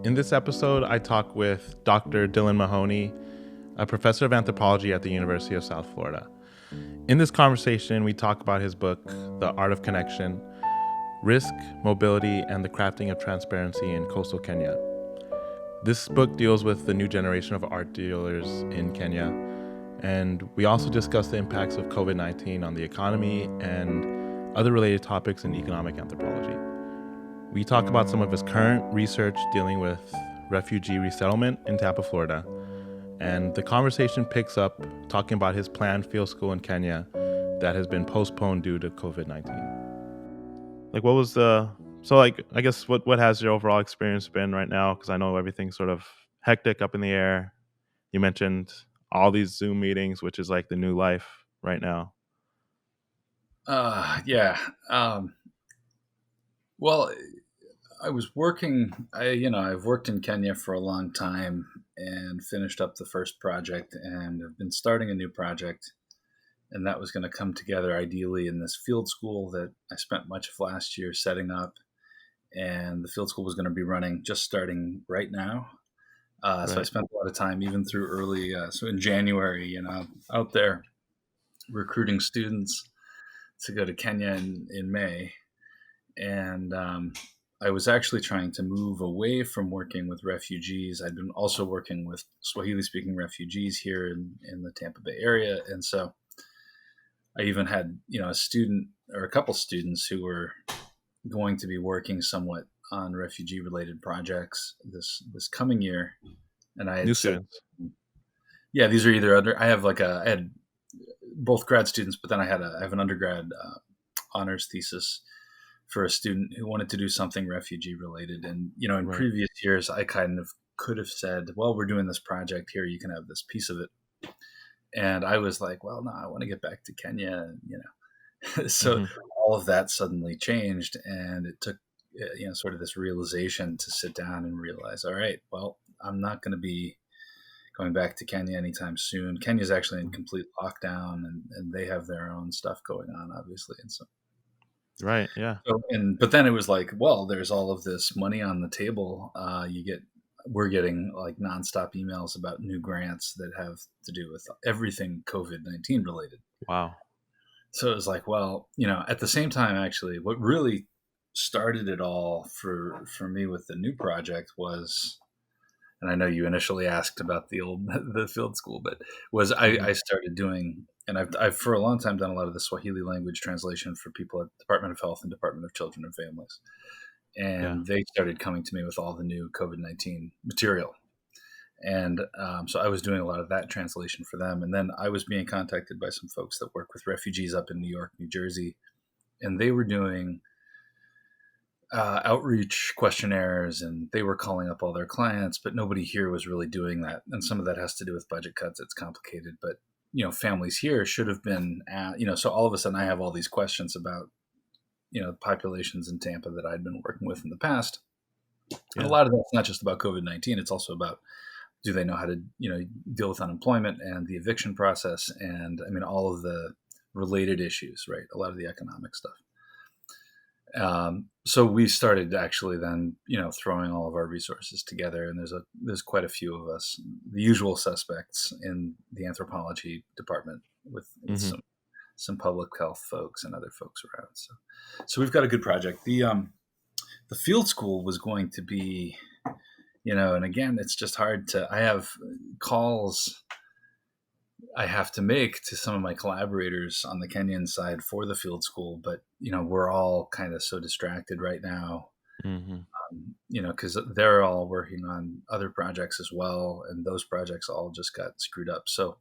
In this episode, I talk with Dr. Dillon Mahoney, a professor of anthropology at the University of South Florida. In this conversation, we talk about his book, The Art of Connection, Risk, Mobility, and the Crafting of Transparency in Coastal Kenya. This book deals with the new generation of art dealers in Kenya, and we also discuss the impacts of COVID-19 on the economy and other related topics in economic anthropology. We talk about some of his current research dealing with refugee resettlement in Tampa, Florida, and the conversation picks up talking about his planned field school in Kenya that has been postponed due to COVID-19. Like, what was the I guess what has your overall experience been right now? Because I know everything's sort of hectic, up in the air. You mentioned all these Zoom meetings, which is like the new life right now. Yeah. Well, I was working. I've worked in Kenya for a long time and finished up the first project, and I've been starting a new project, and that was going to come together ideally in this field school that I spent much of last year setting up, and the field school was going to be running just starting right now. So I spent a lot of time, even through early. So in January, out there recruiting students to go to Kenya in May, and I was actually trying to move away from working with refugees. I'd been also working with Swahili-speaking refugees here in the Tampa Bay area, and so I even had a student or a couple students who were going to be working somewhat on refugee-related projects this coming year. And I had new students. Yeah, these are either I had both grad students, but then I have an undergrad honors thesis for a student who wanted to do something refugee related. And, in previous years, I kind of could have said, well, we're doing this project here. You can have this piece of it. And I was like, well, no, I want to get back to Kenya. So all of that suddenly changed. And it took, sort of this realization to sit down and realize, all right, well, I'm not going to be going back to Kenya anytime soon. Kenya's actually in complete lockdown, and they have their own stuff going on, obviously. And so, right, yeah. So, but then it was like, well, there's all of this money on the table. We're getting like nonstop emails about new grants that have to do with everything COVID-19 related. Wow. So it was like, well, at the same time, actually, what really started it all for me with the new project was, and I know you initially asked about the field school, but I started doing, and I've for a long time done a lot of the Swahili language translation for people at Department of Health and Department of Children and Families. And they started coming to me with all the new COVID-19 material. And so I was doing a lot of that translation for them. And then I was being contacted by some folks that work with refugees up in New York, New Jersey, and they were doing outreach questionnaires, and they were calling up all their clients, but nobody here was really doing that. And some of that has to do with budget cuts. It's complicated, but families here should have been, so all of a sudden I have all these questions about, populations in Tampa that I'd been working with in the past. Yeah. And a lot of that's not just about COVID-19. It's also about, do they know how to, deal with unemployment and the eviction process, and all of the related issues, right? A lot of the economic stuff. So we started actually then, throwing all of our resources together, and there's quite a few of us, the usual suspects in the anthropology department with some public health folks and other folks around. So we've got a good project. The field school was going to be, and again, it's just hard I have calls I have to make to some of my collaborators on the Kenyan side for the field school, but we're all kind of so distracted right now, because they're all working on other projects as well, and those projects all just got screwed up. So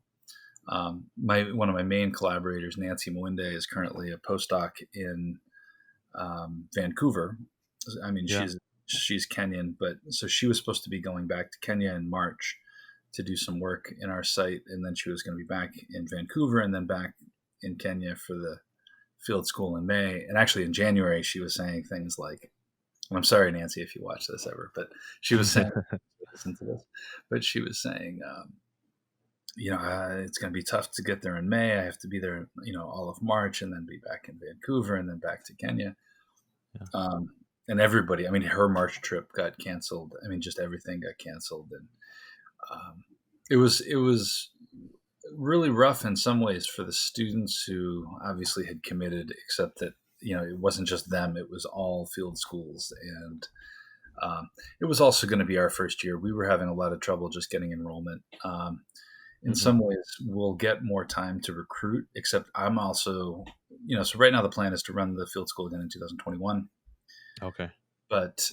one of my main collaborators, Nancy Mwinde, is currently a postdoc in Vancouver. She's Kenyan, but so she was supposed to be going back to Kenya in March to do some work in our site, and then she was going to be back in Vancouver and then back in Kenya for the field school in May. And actually in January, she was saying things like, and I'm sorry, Nancy, if you watch this ever, but she was saying, listen to this, but she was saying, it's going to be tough to get there in May. I have to be there, all of March, and then be back in Vancouver and then back to Kenya. Yeah. and everybody, I mean, her March trip got canceled. I mean, just everything got canceled. And it was really rough in some ways for the students who obviously had committed, except that, it wasn't just them, it was all field schools. And it was also going to be our first year. We were having a lot of trouble just getting enrollment. In Mm-hmm. some ways, we'll get more time to recruit, except I'm also, so right now the plan is to run the field school again in 2021. Okay. But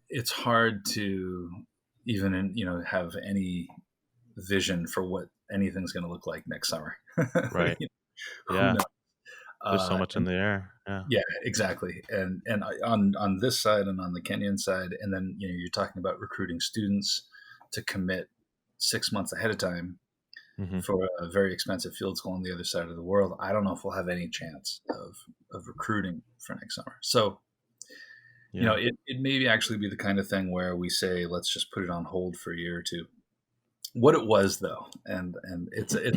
it's hard to even, have any vision for what anything's going to look like next summer. Right. Who Yeah. knows? There's so much in And the air. Yeah. yeah, exactly. And on this side and on the Kenyan side, and then you're talking about recruiting students to commit 6 months ahead of time Mm-hmm. for a very expensive field school on the other side of the world. I don't know if we'll have any chance of recruiting for next summer. So Yeah. it may actually be the kind of thing where we say, let's just put it on hold for a year or two. What it was, though, and it's a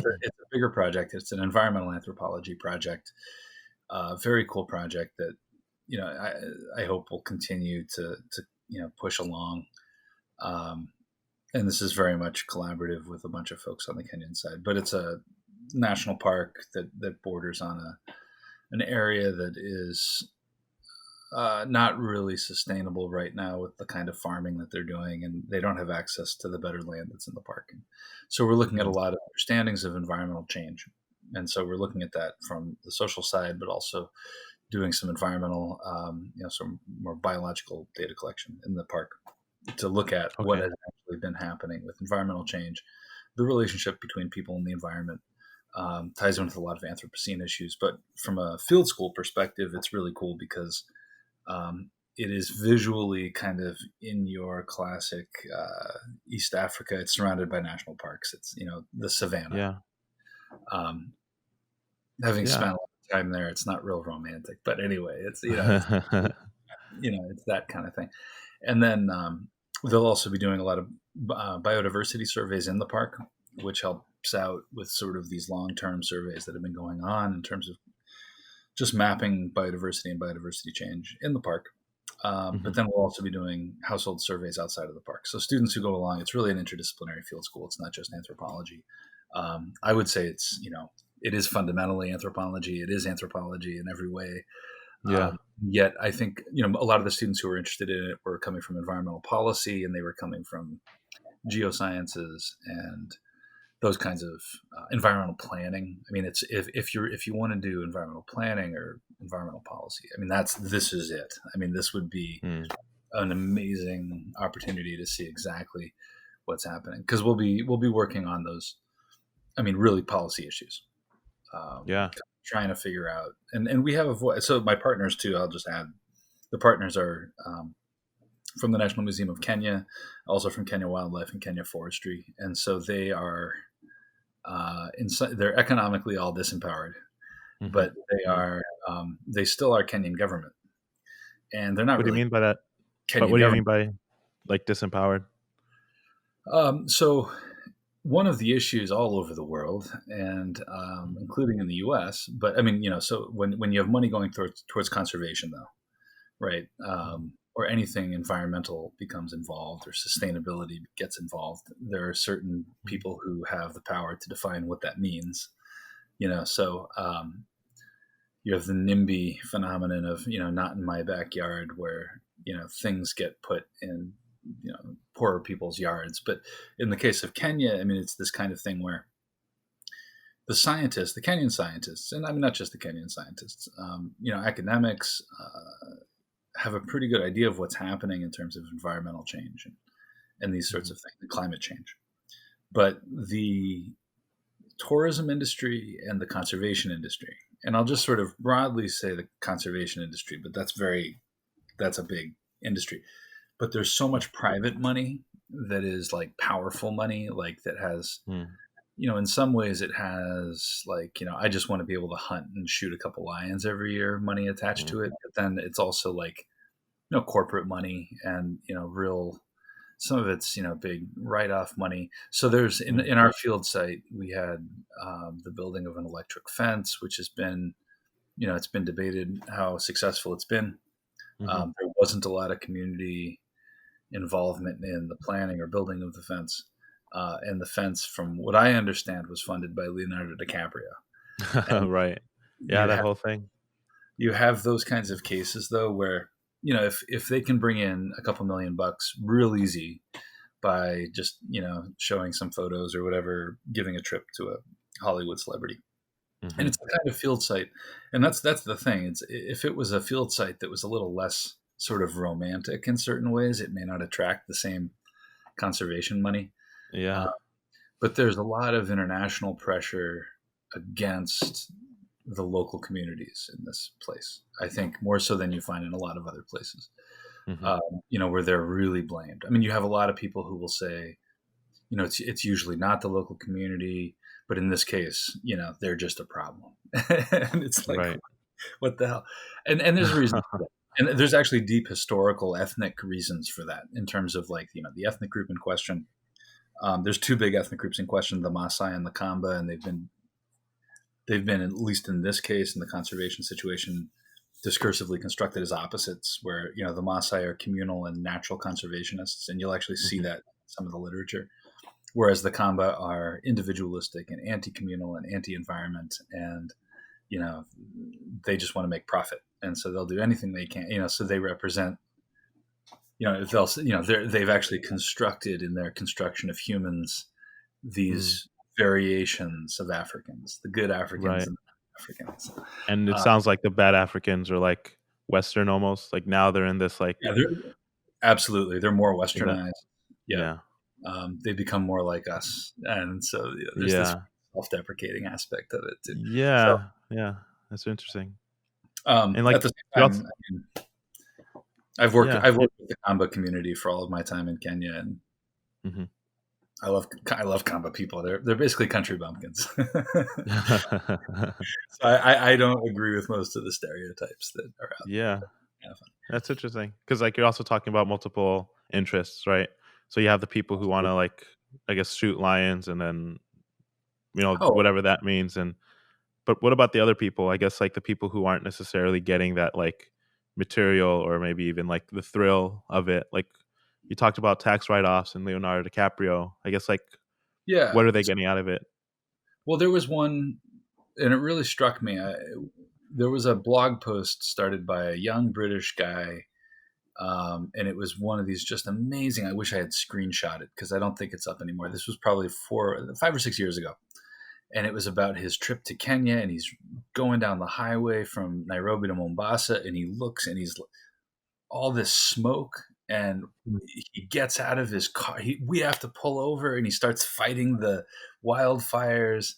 bigger project. It's an environmental anthropology project, very cool project that I hope will continue to push along. And this is very much collaborative with a bunch of folks on the Kenyan side. But it's a national park that borders on an area that is not really sustainable right now with the kind of farming that they're doing, and they don't have access to the better land that's in the park. And so we're looking at a Mm-hmm. lot of understandings of environmental change, and so we're looking at that from the social side, but also doing some environmental, some more biological data collection in the park to look at what Okay. has actually been happening with environmental change, the relationship between people and the environment. Ties in with a lot of Anthropocene issues, but from a field school perspective, it's really cool because it is visually kind of in your classic East Africa. It's surrounded by national parks. It's the savannah. Yeah. Um, Having Yeah. spent a lot of time there, it's not real romantic, but anyway, it's that kind of thing. And then they'll also be doing a lot of biodiversity surveys in the park, which helps out with sort of these long-term surveys that have been going on in terms of just mapping biodiversity and biodiversity change in the park. Mm-hmm. But then we'll also be doing household surveys outside of the park. So students who go along, it's really an interdisciplinary field school. It's not just anthropology. I would say it is fundamentally anthropology. It is anthropology in every way. Yeah. Yet I think, a lot of the students who were interested in it were coming from environmental policy, and they were coming from geosciences and those kinds of environmental planning. I mean, it's if you want to do environmental planning or environmental policy, I mean, this is it. I mean, this would be Mm. an amazing opportunity to see exactly what's happening, because we'll be working on those. I mean, really policy issues, Yeah. trying to figure out, and we have a voice. So my partners too. I'll just add, the partners are from the National Museum of Kenya, also from Kenya Wildlife and Kenya Forestry, and so they are they're economically all disempowered, Mm-hmm. but they still are Kenyan government, and they're not What do you really mean by that? But Kenyan what do you government. mean by like disempowered? So one of the issues all over the world, and including in the U.S., but I mean, so when you have money going towards conservation, though, right? Or anything environmental becomes involved, or sustainability gets involved, there are certain people who have the power to define what that means. So you have the NIMBY phenomenon of not in my backyard, where things get put in poorer people's yards. But in the case of Kenya, I mean, it's this kind of thing where the Kenyan scientists, and I mean not just the Kenyan scientists, academics have a pretty good idea of what's happening in terms of environmental change and these sorts Mm-hmm. of things, and climate change. But the tourism industry and the conservation industry, and I'll just sort of broadly say the conservation industry, but that's a big industry. But there's so much private money that is like powerful money, like that has, Mm. in some ways it has like, I just want to be able to hunt and shoot a couple lions every year, money attached Mm. to it. But then it's also like, corporate money, and, real, some of it's, big write-off money. So there's Mm. in our field site, we had the building of an electric fence, which has been, it's been debated how successful it's been. Hmm. There wasn't a lot of community involvement in the planning or building of the fence. And the fence, from what I understand, was funded by Leonardo DiCaprio. And Right. Yeah, you that have whole thing. you have those kinds of cases though, where if they can bring in a couple $1,000,000 real easy by just showing some photos or whatever, giving a trip to a Hollywood celebrity, and Hmm. it's a kind of field site, and that's the thing. It's if it was a field site that was a little less sort of romantic in certain ways, it may not attract the same conservation money. Uh, Yeah. but there's a lot of international pressure against the local communities in this place. I think more so than you find in a lot of other places, Hmm. where they're really blamed. I mean, you have a lot of people who will say, it's usually not the local community, but in this case, they're just a problem. And it's like, Right. what the hell? And there's a reason for that. And there's actually deep historical ethnic reasons for that, in terms of like, the ethnic group in question. There's two big ethnic groups in question, the Maasai and the Kamba, and they've been, at least in this case, in the conservation situation, discursively constructed as opposites, where the Maasai are communal and natural conservationists, and you'll actually see Hmm. that in some of the literature, whereas the Kamba are individualistic and anti-communal and anti-environment, and they just want to make profit, and so they'll do anything they can. So they represent, if they'll, they've actually constructed in their construction of humans Mm. these variations of Africans, the good Africans Right. and the Africans. And it Uh, sounds like the bad Africans are like Western almost. Like now they're in this yeah, like absolutely, they're more is that westernized. Yeah, yeah. they become more like us, and so there's this Yeah. self-deprecating aspect of it too. So Yeah. Yeah. That's interesting. And at like the same you time, also I mean, I've worked yeah. I've worked with the Kamba community for all of my time in Kenya, and Hmm. I love Kamba people. They're basically country bumpkins. So I don't agree with most of the stereotypes that are out there. Yeah. But kind of fun. That's interesting because like you're also talking about multiple interests, right? So you have the people who want to like I guess shoot lions and then Oh, whatever that means and but what about the other people? I guess like the people who aren't necessarily getting that like material or maybe even like the thrill of it. Like you talked about tax write-offs and Leonardo DiCaprio. I guess like yeah. what are they getting out of it? Well, there was one, and it really struck me. There was a blog post started by a young British guy, and it was one of these just amazing. I wish I had screenshot it because I don't think it's up anymore. This was probably 5 or 6 years ago, and it was about his trip to Kenya, and he's going down the highway from Nairobi to Mombasa, and he looks, and he's all this smoke, and Mm. he gets out of his car. We have to pull over, and he starts fighting the wildfires,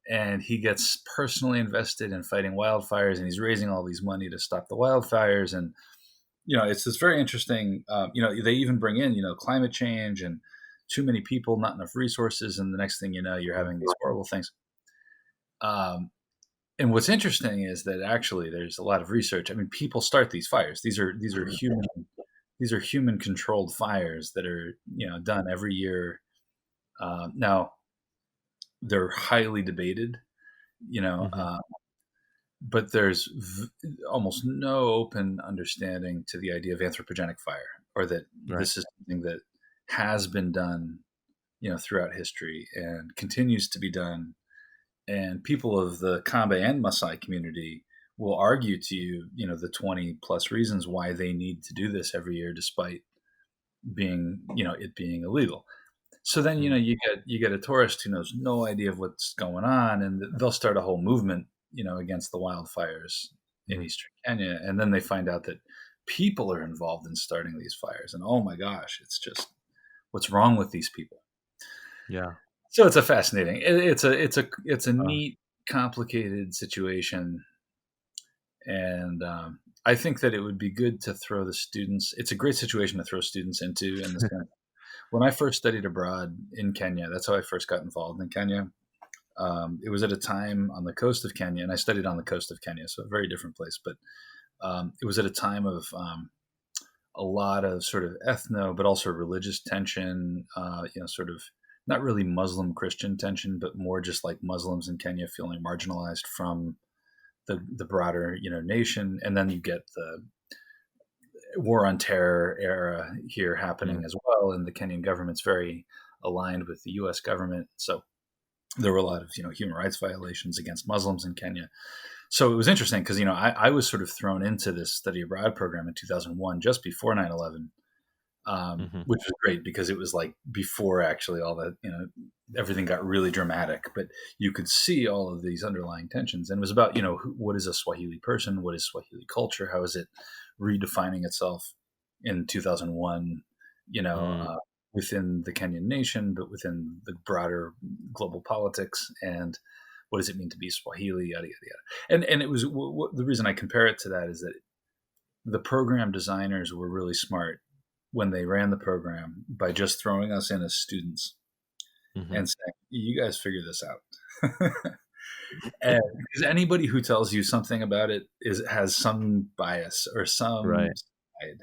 and he gets personally invested in fighting wildfires, and he's raising all these money to stop the wildfires. And it's this very interesting. They even bring in climate change and too many people, not enough resources, and the next thing you know, you're having these horrible things. Um, and what's interesting is that actually there's a lot of research. I mean, people start these fires. These are human controlled fires that are done every year. Now they're highly debated. You know, Mhm. uh, but there's almost no open understanding to the idea of anthropogenic fire, or that Right. this is something that has been done, throughout history and continues to be done. And people of the Kamba and Maasai community will argue to you, the 20 plus reasons why they need to do this every year, despite it being illegal. So then, Mm. you get a tourist who knows no idea of what's going on, and they'll start a whole movement, against the wildfires in Mhm. eastern Kenya, and then they find out that people are involved in starting these fires, and oh my gosh, it's just what's wrong with these people. Yeah. So it's a fascinating, it's a Uh, neat, complicated situation, and I think that it would be good to throw the students. It's a great situation to throw students into in this kind of. When I first studied abroad in Kenya, that's how I first got involved in Kenya. It was at a time on the coast of Kenya, and I studied on the coast of Kenya, so a very different place. But it was at a time of a lot of sort of ethno, but also religious tension. Sort of not really Muslim Christian tension, but more just like Muslims in Kenya feeling marginalized from the broader nation. And then you get war on terror era here happening Mm. as well, and the Kenyan government's very aligned with the U.S. government. So there were a lot of human rights violations against Muslims in Kenya. So it was interesting because I was sort of thrown into this study abroad program in 2001, just before 9/11, Hmm. which was great because it was like before actually all that everything got really dramatic, but you could see all of these underlying tensions, and it was about what is a Swahili person, what is Swahili culture, how is it redefining itself in 2001, you know, Mm. uh, within the Kenyan nation, but within the broader global politics, and what does it mean to be Swahili, yada yada yada. And it was the reason I compare it to that is that the program designers were really smart when they ran the program by just throwing us in as students Hmm. and saying, "You guys figure this out." And because anybody who tells you something about it has some bias or some Right. side.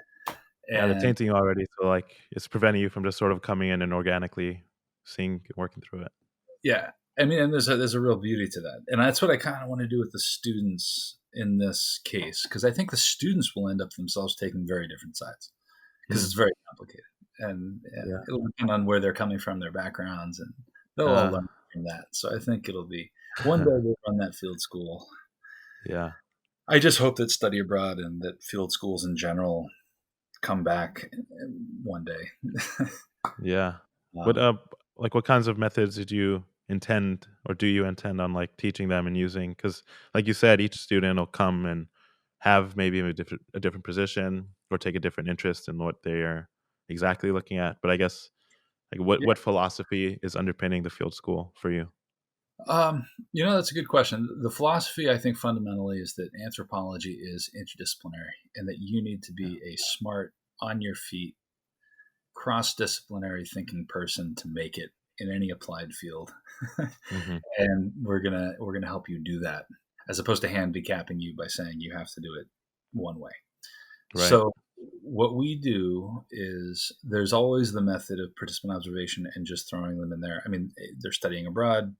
Yeah, they're And tainting you already, so like it's preventing you from just sort of coming in and organically seeing working through it. yeah, I mean, and there's a real beauty to that, and that's what I kind of want to do with the students in this case, because I think the students will end up themselves taking very different sides because Mm. it's very complicated, and Yeah. it'll depend on where they're coming from, their backgrounds, and they'll all Uh, learn from that. So I think it'll be one day we'll run that field school. yeah. I just hope that study abroad and that field schools in general come back one day. Yeah. What um, like what kinds of methods did you intend or do you intend on like teaching them and using? Because like you said, each student will come and have maybe a different position or take a different interest in what they're exactly looking at. But I guess like yeah. what philosophy is underpinning the field school for you? That's a good question. The philosophy, I think, fundamentally is that anthropology is interdisciplinary and that you need to Yeah. be a smart, on your feet, cross disciplinary thinking person to make it in any applied field. Hmm. And we're gonna help you do that, as opposed to handicapping you by saying you have to do it one way. Right. So what we do is there's always the method of participant observation and just throwing them in there. I mean, they're studying abroad,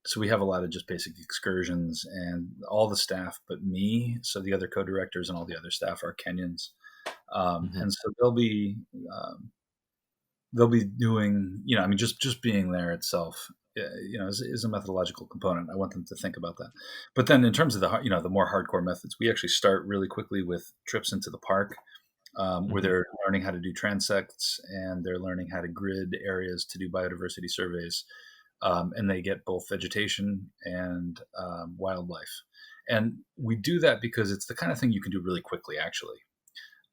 so we have a lot of just basic excursions, and all the staff but me, so the other co-directors and all the other staff are Kenyans, Hmm. and so um, they'll be doing, I mean, just being there itself, is a methodological component. I want them to think about that. But then in terms of the more hardcore methods, we actually start really quickly with trips into the park, where Hmm. they're learning how to do transects and they're learning how to grid areas to do biodiversity surveys. And they get both vegetation and wildlife. And we do that because it's the kind of thing you can do really quickly, actually.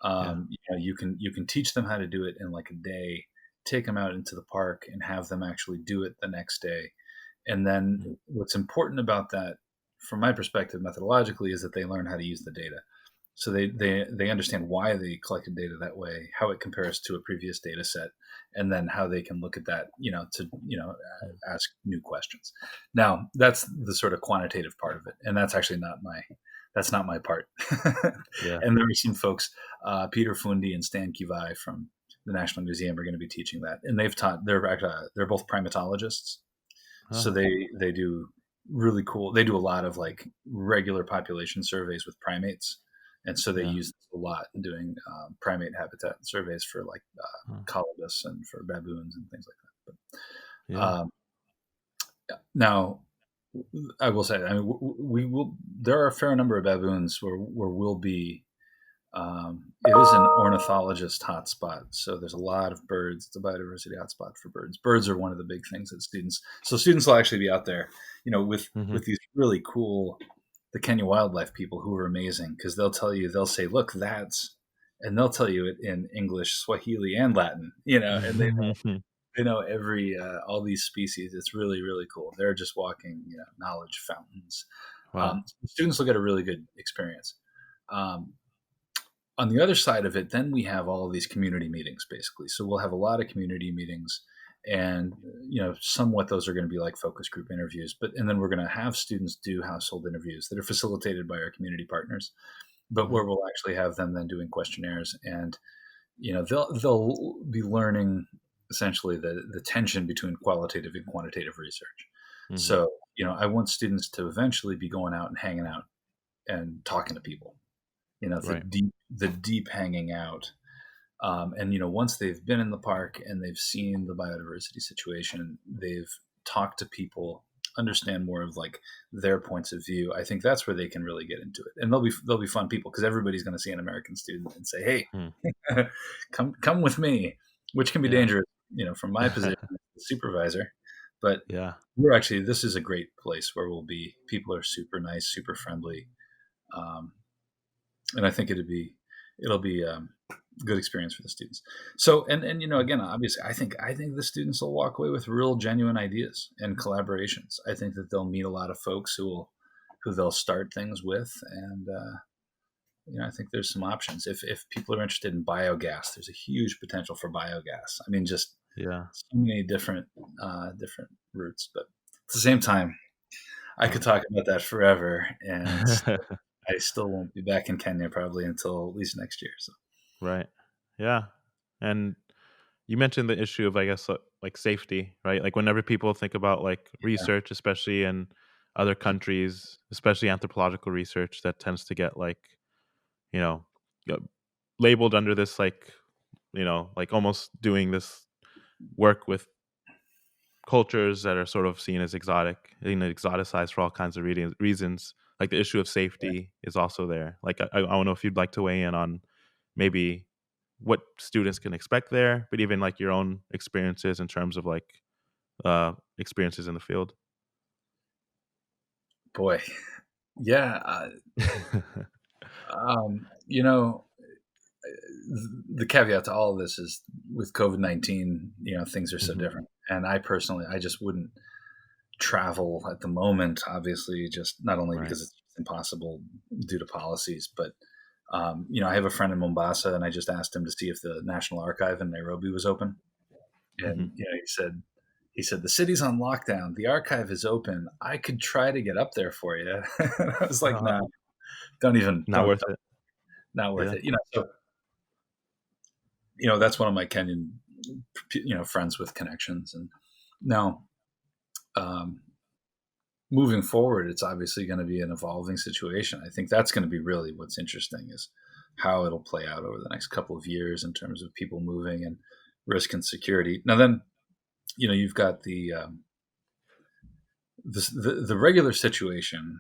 Yeah. You can teach them how to do it in like a day, take them out into the park and have them actually do it the next day. And then Mm. what's important about that, from my perspective, methodologically, is that they learn how to use the data. So they understand why they collected data that way, how it compares to a previous data set, and then how they can look at that, to Mm. ask new questions. Now that's the sort of quantitative part of it, and that's not my part. Yeah. And there are some folks, Peter Fundi and Stan Kivai from the National Museum, are going to be teaching that, and they're both primatologists, so Oh. they do really cool. They do a lot of like regular population surveys with primates, and so they Yeah. use this a lot in doing primate habitat surveys for like Oh. colobus and for baboons and things like that. But Yeah. now, I will say, I mean, we will. There are a fair number of baboons where we'll be. It is an ornithologist hotspot, so there's a lot of birds. It's a biodiversity hotspot for birds. Birds are one of the big things that students will actually be out there, Hmm. with these really cool, the Kenya wildlife people who are amazing, because they'll say, look, and they'll tell you it in English, Swahili, and Latin, and they know every all these species. It's really really cool. They're just walking, knowledge fountains. Wow. Students will get a really good experience. Um, on the other side of it, then we have all of these community meetings, basically. So we'll have a lot of community meetings, and somewhat those are going to be like focus group interviews. And then we're going to have students do household interviews that are facilitated by our community partners, but Hmm. where we'll actually have them then doing questionnaires, and they'll be learning essentially the tension between qualitative and quantitative research. Hmm. So I want students to eventually be going out and hanging out and talking to people, Right. The deep hanging out. And once they've been in the park and they've seen the biodiversity situation, they've talked to people, understand more of like their points of view. I think that's where they can really get into it, and they'll be fun people because everybody's going to see an American student and say, Hmm. "Hey, come with me," which can be Yeah. dangerous, from my position as supervisor. But Yeah. this is a great place where we'll be. People are super nice, super friendly, um, and I think it'll be good experience for the students. So, and again, obviously, I think the students will walk away with real genuine ideas and collaborations. I think that they'll meet a lot of folks who they'll start things with, and I think there's some options. If people are interested in biogas, there's a huge potential for biogas. I mean, just Yeah. so many different routes. But at the same time, I could talk about that forever, and I still won't be back in Kenya probably until at least next year. So Right. Yeah. And you mentioned the issue of, I guess, like safety, right? Like whenever people think about like yeah, research, especially in other countries, especially anthropological research, that tends to get like, you know, uh, labeled under this like almost doing this work with cultures that are sort of seen as exotic, exoticized for all kinds of reasons. Like the issue of yeah. safety is also there. Like I don't know if you'd like to weigh in on maybe what students can expect there, but even like your own experiences in terms of like experiences in the field. Boy, yeah. You know, the caveat to all of this is with COVID-19, things are so Hmm. different. And I personally, I just wouldn't travel at the moment, obviously, just not only Right. because it's impossible due to policies, but, I have a friend in Mombasa and I just asked him to see if the National Archive in Nairobi was open. Hmm. And, he said, the city's on lockdown. The archive is open. I could try to get up there for you. I was like, no, don't even, Not worth it. not worth Yeah. it. So that's one of my Kenyan friends with connections. And now, um, moving forward, it's obviously going to be an evolving situation. I think that's going to be really what's interesting is how it'll play out over the next couple of years in terms of people moving and risk and security. Now then, you've got the regular situation.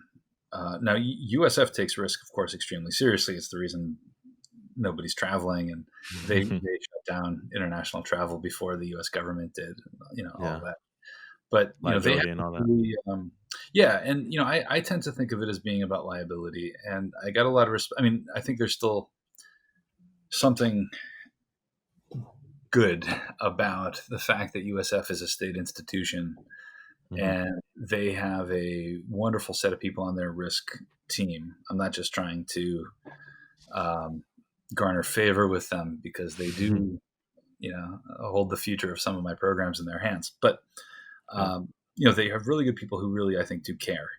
Now USF takes risk, of course, extremely seriously. It's the reason nobody's traveling, and they shut down international travel before the U.S. government did. All Yeah. that. But they have Liability and all that. really, yeah, and I tend to think of it as being about liability, and I got a lot of respect. I mean, I think there's still something good about the fact that USF is a state institution Hmm. and they have a wonderful set of people on their risk team. I'm not just trying to um, garner favor with them because they do, hold the future of some of my programs in their hands. But Yeah. they have really good people who really, I think, do care.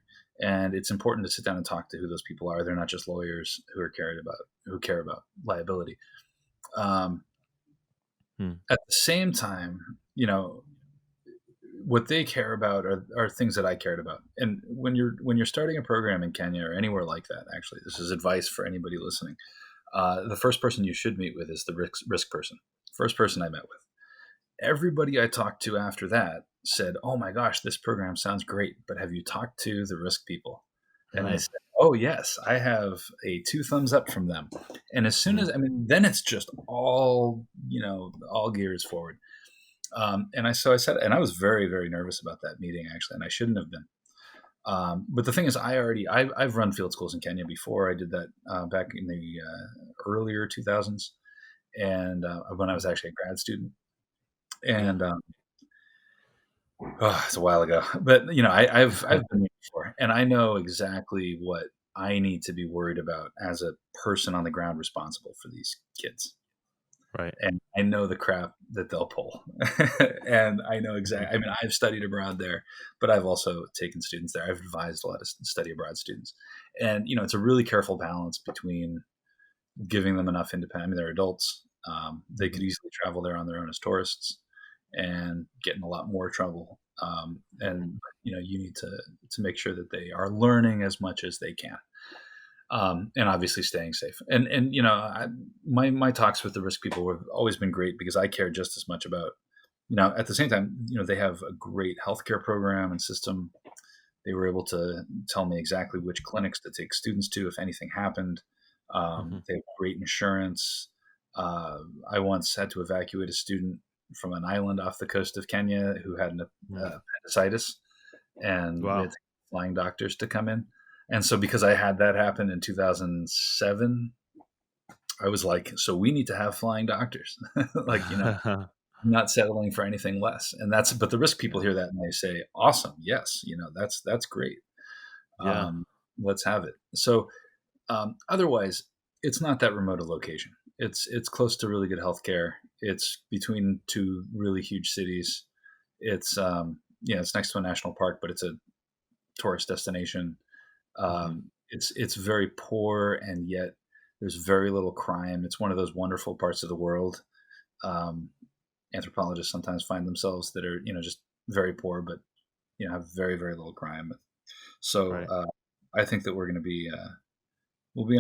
And it's important to sit down and talk to who those people are. They're not just lawyers who care about liability. Um, Hmm. at the same time, what they care about are things that I cared about. And when you're starting a program in Kenya or anywhere like that, actually, this is advice for anybody listening. The first person you should meet with is the risk person. First person I met with. Everybody I talked to after that said, "Oh my gosh, this program sounds great, but have you talked to the risk people?" And I Hmm. said, "Oh yes, I have a 2 thumbs up from them." And as soon Hmm. as then it's just all gears forward. So I said, and I was very, very nervous about that meeting actually, and I shouldn't have been. But the thing is, I've run field schools in Kenya before. I did that back in the earlier 2000s, and when I was actually a grad student. Yeah. And it's a while ago, but I've been there before, and I know exactly what I need to be worried about as a person on the ground responsible for these kids. Right. And I know the crap that they'll pull. And I know Hmm. exactly. I mean, I've studied abroad there, but I've also taken students there. I've advised a lot of study abroad students, and it's a really careful balance between giving them enough independence. I mean, they're adults. They Hmm. could easily travel there on their own as tourists and get in a lot more trouble. Hmm. And you need to make sure that they are learning as much as they can. And obviously staying safe. And my talks with the risk people have always been great because I care just as much about, at the same time, they have a great healthcare program and system. They were able to tell me exactly which clinics to take students to if anything happened. Hmm. They have great insurance. I once had to evacuate a student from an island off the coast of Kenya who had an appendicitis, and we had Wow. flying doctors to come in. And so, because I had that happen in 2007, I was like, so we need to have flying doctors. Like, I'm not settling for anything less. But the risk people Yeah. hear that and they say, awesome. Yes. That's great. Yeah. Um, let's have it. So, otherwise, it's not that remote a location. It's close to really good healthcare. It's between two really huge cities. It's it's next to a national park, but it's a tourist destination. Hmm. It's very poor, and yet there's very little crime. It's one of those wonderful parts of the world. Um, Anthropologists sometimes find themselves that are just very poor, but have very very little crime. So Right. I think that we're going to be we'll be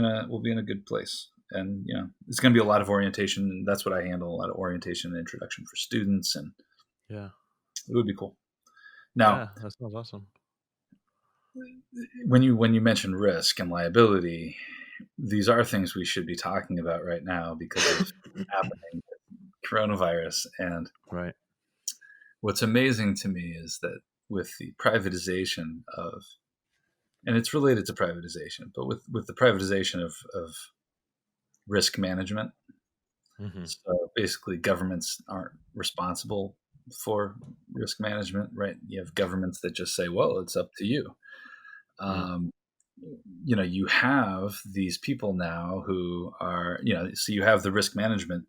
in a good place, and it's going to be a lot of orientation. That's what I handle, a lot of orientation and introduction for students, and Yeah. it would be cool. Now, Yeah. That sounds awesome. when you mention risk and liability, these are things we should be talking about right now because of happening coronavirus. And Right. what's amazing to me is that with the privatization of, and it's related to privatization, but with the privatization of risk management, Hmm. so basically governments aren't responsible for risk management, right? You have governments that just say, well, it's up to you. Mm. um, you have these people now who are, so you have the risk management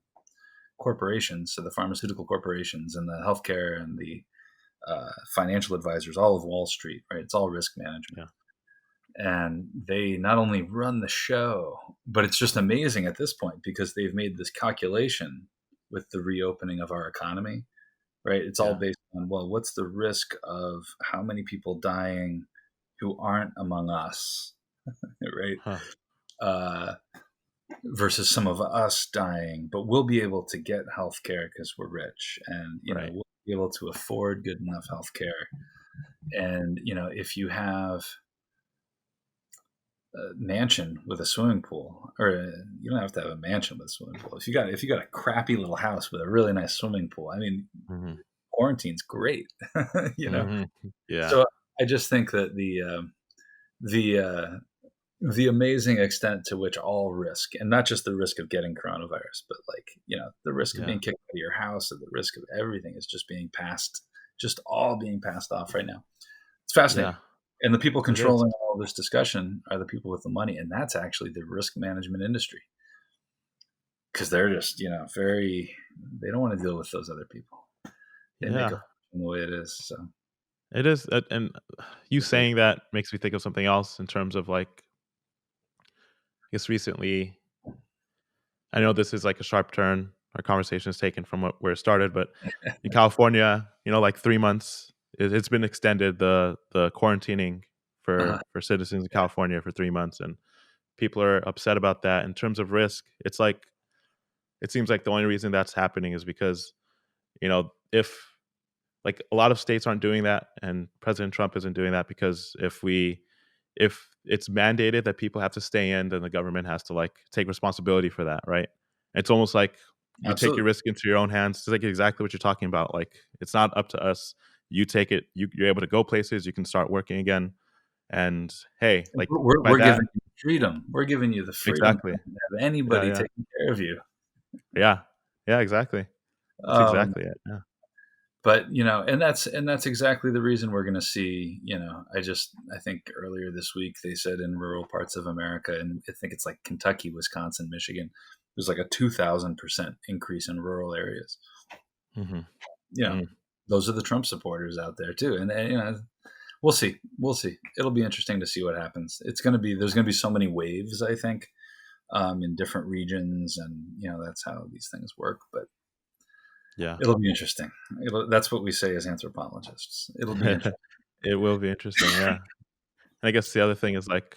corporations, so the pharmaceutical corporations and the healthcare and the financial advisors, all of Wall Street, right? It's all risk management. Yeah. And they not only run the show, but it's just amazing at this point because they've made this calculation with the reopening of our economy, right? It's all Yeah. based on, well, what's the risk of how many people dying who aren't among us, right? Huh. Uh, versus some of us dying, but we'll be able to get health care because we're rich, and Right. we'll be able to afford good enough health care. And if you have a mansion with a swimming pool, or you don't have to have a mansion with a swimming pool. If you got a crappy little house with a really nice swimming pool, I mean, Hmm. quarantine's great. Hmm. Yeah. So I just think that the the amazing extent to which all risk, and not just the risk of getting coronavirus, but like the risk of Yeah. being kicked out of your house, or the risk of everything is just all being passed off right now. It's fascinating. Yeah. And the people It is. controlling all this discussion are the people with the money, and that's actually the risk management industry, because they're just very, they don't want to deal with those other people. They make a Yeah. the way it is. So It is. And you saying that makes me think of something else in terms of like, I guess recently, I know this is like a sharp turn. Our conversation is taken from where it started, but in California, like 3 months, it's been extended the quarantining uh, for citizens in California for 3 months, and people are upset about that. In terms of risk, it's like it seems like the only reason that's happening is because if like a lot of states aren't doing that, and President Trump isn't doing that because if it's mandated that people have to stay in, then the government has to like take responsibility for that, right? It's almost like you take your absolutely. risk into your own hands. It's like exactly what you're talking about. Like it's not up to us. You take it. You're able to go places. You can start working again. And hey, like by We're that, giving you freedom. We're giving you the freedom to exactly. have Yeah, anybody yeah, taking care of you. yeah, yeah. Exactly. That's Um, exactly it. Yeah, but and that's exactly the reason we're going to see. I think earlier this week they said in rural parts of America, and I think it's like Kentucky, Wisconsin, Michigan, there's like a 2,000% increase in rural areas. hmm You know, mm, those are the Trump supporters out there too, and we'll see. It'll be interesting to see what happens. There's going to be so many waves, I think, in different regions, and that's how these things work. But yeah. it'll be interesting. That's what we say as anthropologists. It'll be interesting. It will be interesting. Yeah. And I guess the other thing is like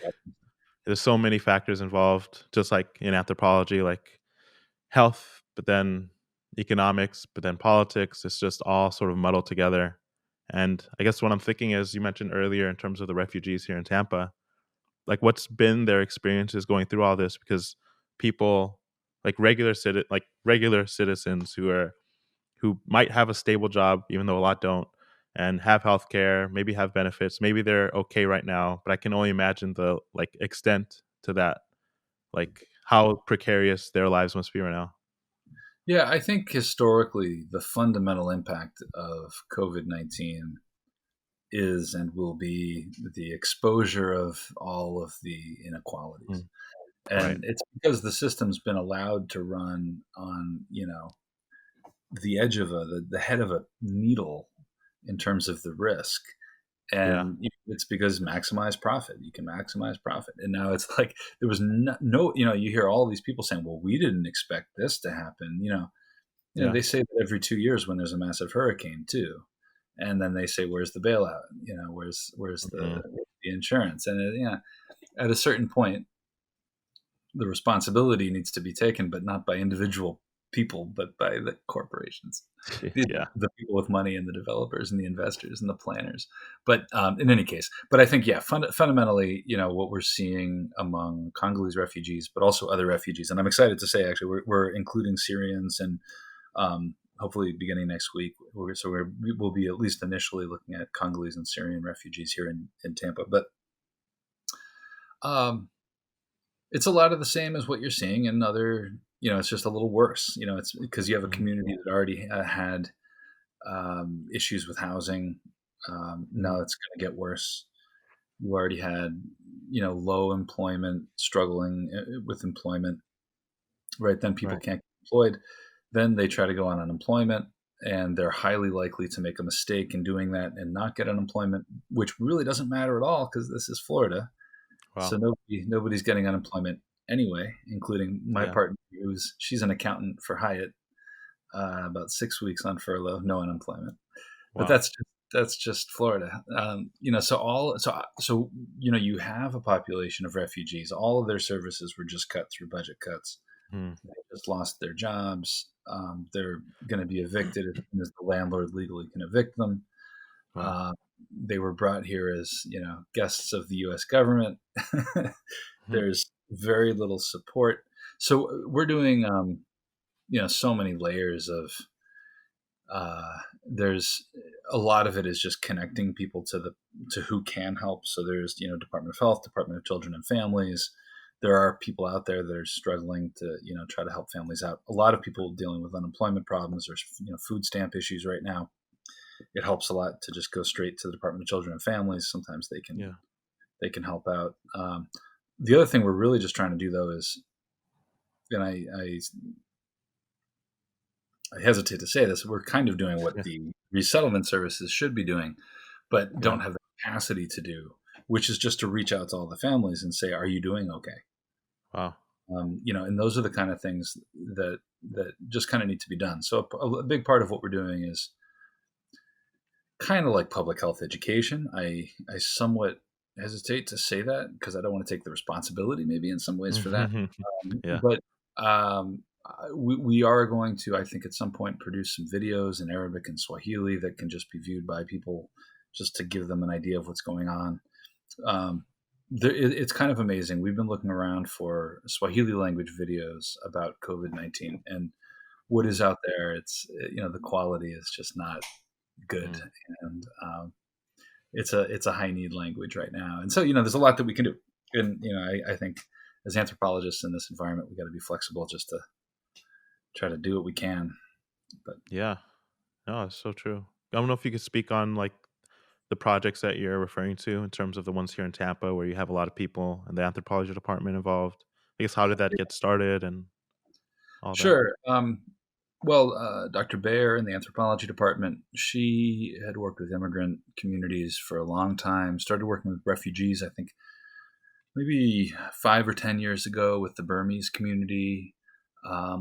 there's so many factors involved, just like in anthropology, like health, but then economics, but then politics. It's just all sort of muddled together. And I guess what I'm thinking is, you mentioned earlier in terms of the refugees here in Tampa, like what's been their experiences going through all this? Because people like regular citizens who might have a stable job, even though a lot don't, and have health care, maybe have benefits, maybe they're okay right now, but I can only imagine the like extent to that, like how precarious their lives must be right now. Yeah, I think historically the fundamental impact of COVID-19 is and will be the exposure of all of the inequalities. Mm, right. And it's because the system's been allowed to run on, the edge of the head of a needle in terms of the risk. Yeah. And it's because maximize profit. You can maximize profit. And now it's like there was no, you hear all these people saying, well, we didn't expect this to happen. Yeah. They say that every 2 years when there's a massive hurricane too. And then they say, where's the bailout? Where's Hmm. the insurance? And at a certain point, the responsibility needs to be taken, but not by individual people, but by the corporations, Yeah. the people with money and the developers and the investors and the planners. But in any case, but I think, yeah, fundamentally, what we're seeing among Congolese refugees, but also other refugees, and I'm excited to say, actually, we're including Syrians and hopefully beginning next week. We'll be at least initially looking at Congolese and Syrian refugees here in Tampa. But um, it's a lot of the same as what you're seeing in other, it's just a little worse. It's because you have a Mhm. community that already had issues with housing. Mhm. Now it's going to get worse. You already had, low employment, struggling with employment, right? Then people Right. can't get employed. Then they try to go on unemployment, and they're highly likely to make a mistake in doing that and not get unemployment, which really doesn't matter at all because this is Florida. So Wow. nobody's getting unemployment anyway, including my Yeah. partner, she's an accountant for Hyatt, about 6 weeks on furlough, no unemployment. But Wow. that's just Florida. So you have a population of refugees. All of their services were just cut through budget cuts. Mm. They just lost their jobs. They're going to be evicted as soon as the landlord legally can evict them. Wow. Uh, they were brought here as guests of the U.S. government. Mhm. There's very little support. So we're doing so many layers of there's a lot of it is just connecting people to who can help. So there's Department of Health, Department of Children and Families. There are people out there that are struggling to try to help families out. A lot of people dealing with unemployment problems or food stamp issues right now. It helps a lot to just go straight to the Department of Children and Families. Sometimes Yeah. they can help out. The other thing we're really just trying to do though is, and I hesitate to say this, we're kind of doing what Yeah. the resettlement services should be doing, but Yeah. don't have the capacity to do, which is just to reach out to all the families and say, "Are you doing okay?" Wow. And those are the kind of things that just kind of need to be done. So a big part of what we're doing is kind of like public health education. I somewhat hesitate to say that because I don't want to take the responsibility, maybe in some ways, for that. Yeah. But we are going to, I think, at some point produce some videos in Arabic and Swahili that can just be viewed by people just to give them an idea of what's going on. Um, it's kind of amazing. We've been looking around for Swahili language videos about COVID-19, and what is out there, the quality is just not good. Mm. And it's a high need language right now. And so, there's a lot that we can do. And, I think as anthropologists in this environment, we got to be flexible just to try to do what we can. But Yeah. No, it's so true. I don't know if you could speak on like the projects that you're referring to in terms of the ones here in Tampa where you have a lot of people in the anthropology department involved. I guess how did that get started and all that? sure. Well, Dr. Bayer in the anthropology department, she had worked with immigrant communities for a long time, started working with refugees, I think maybe 5 or 10 years ago with the Burmese community,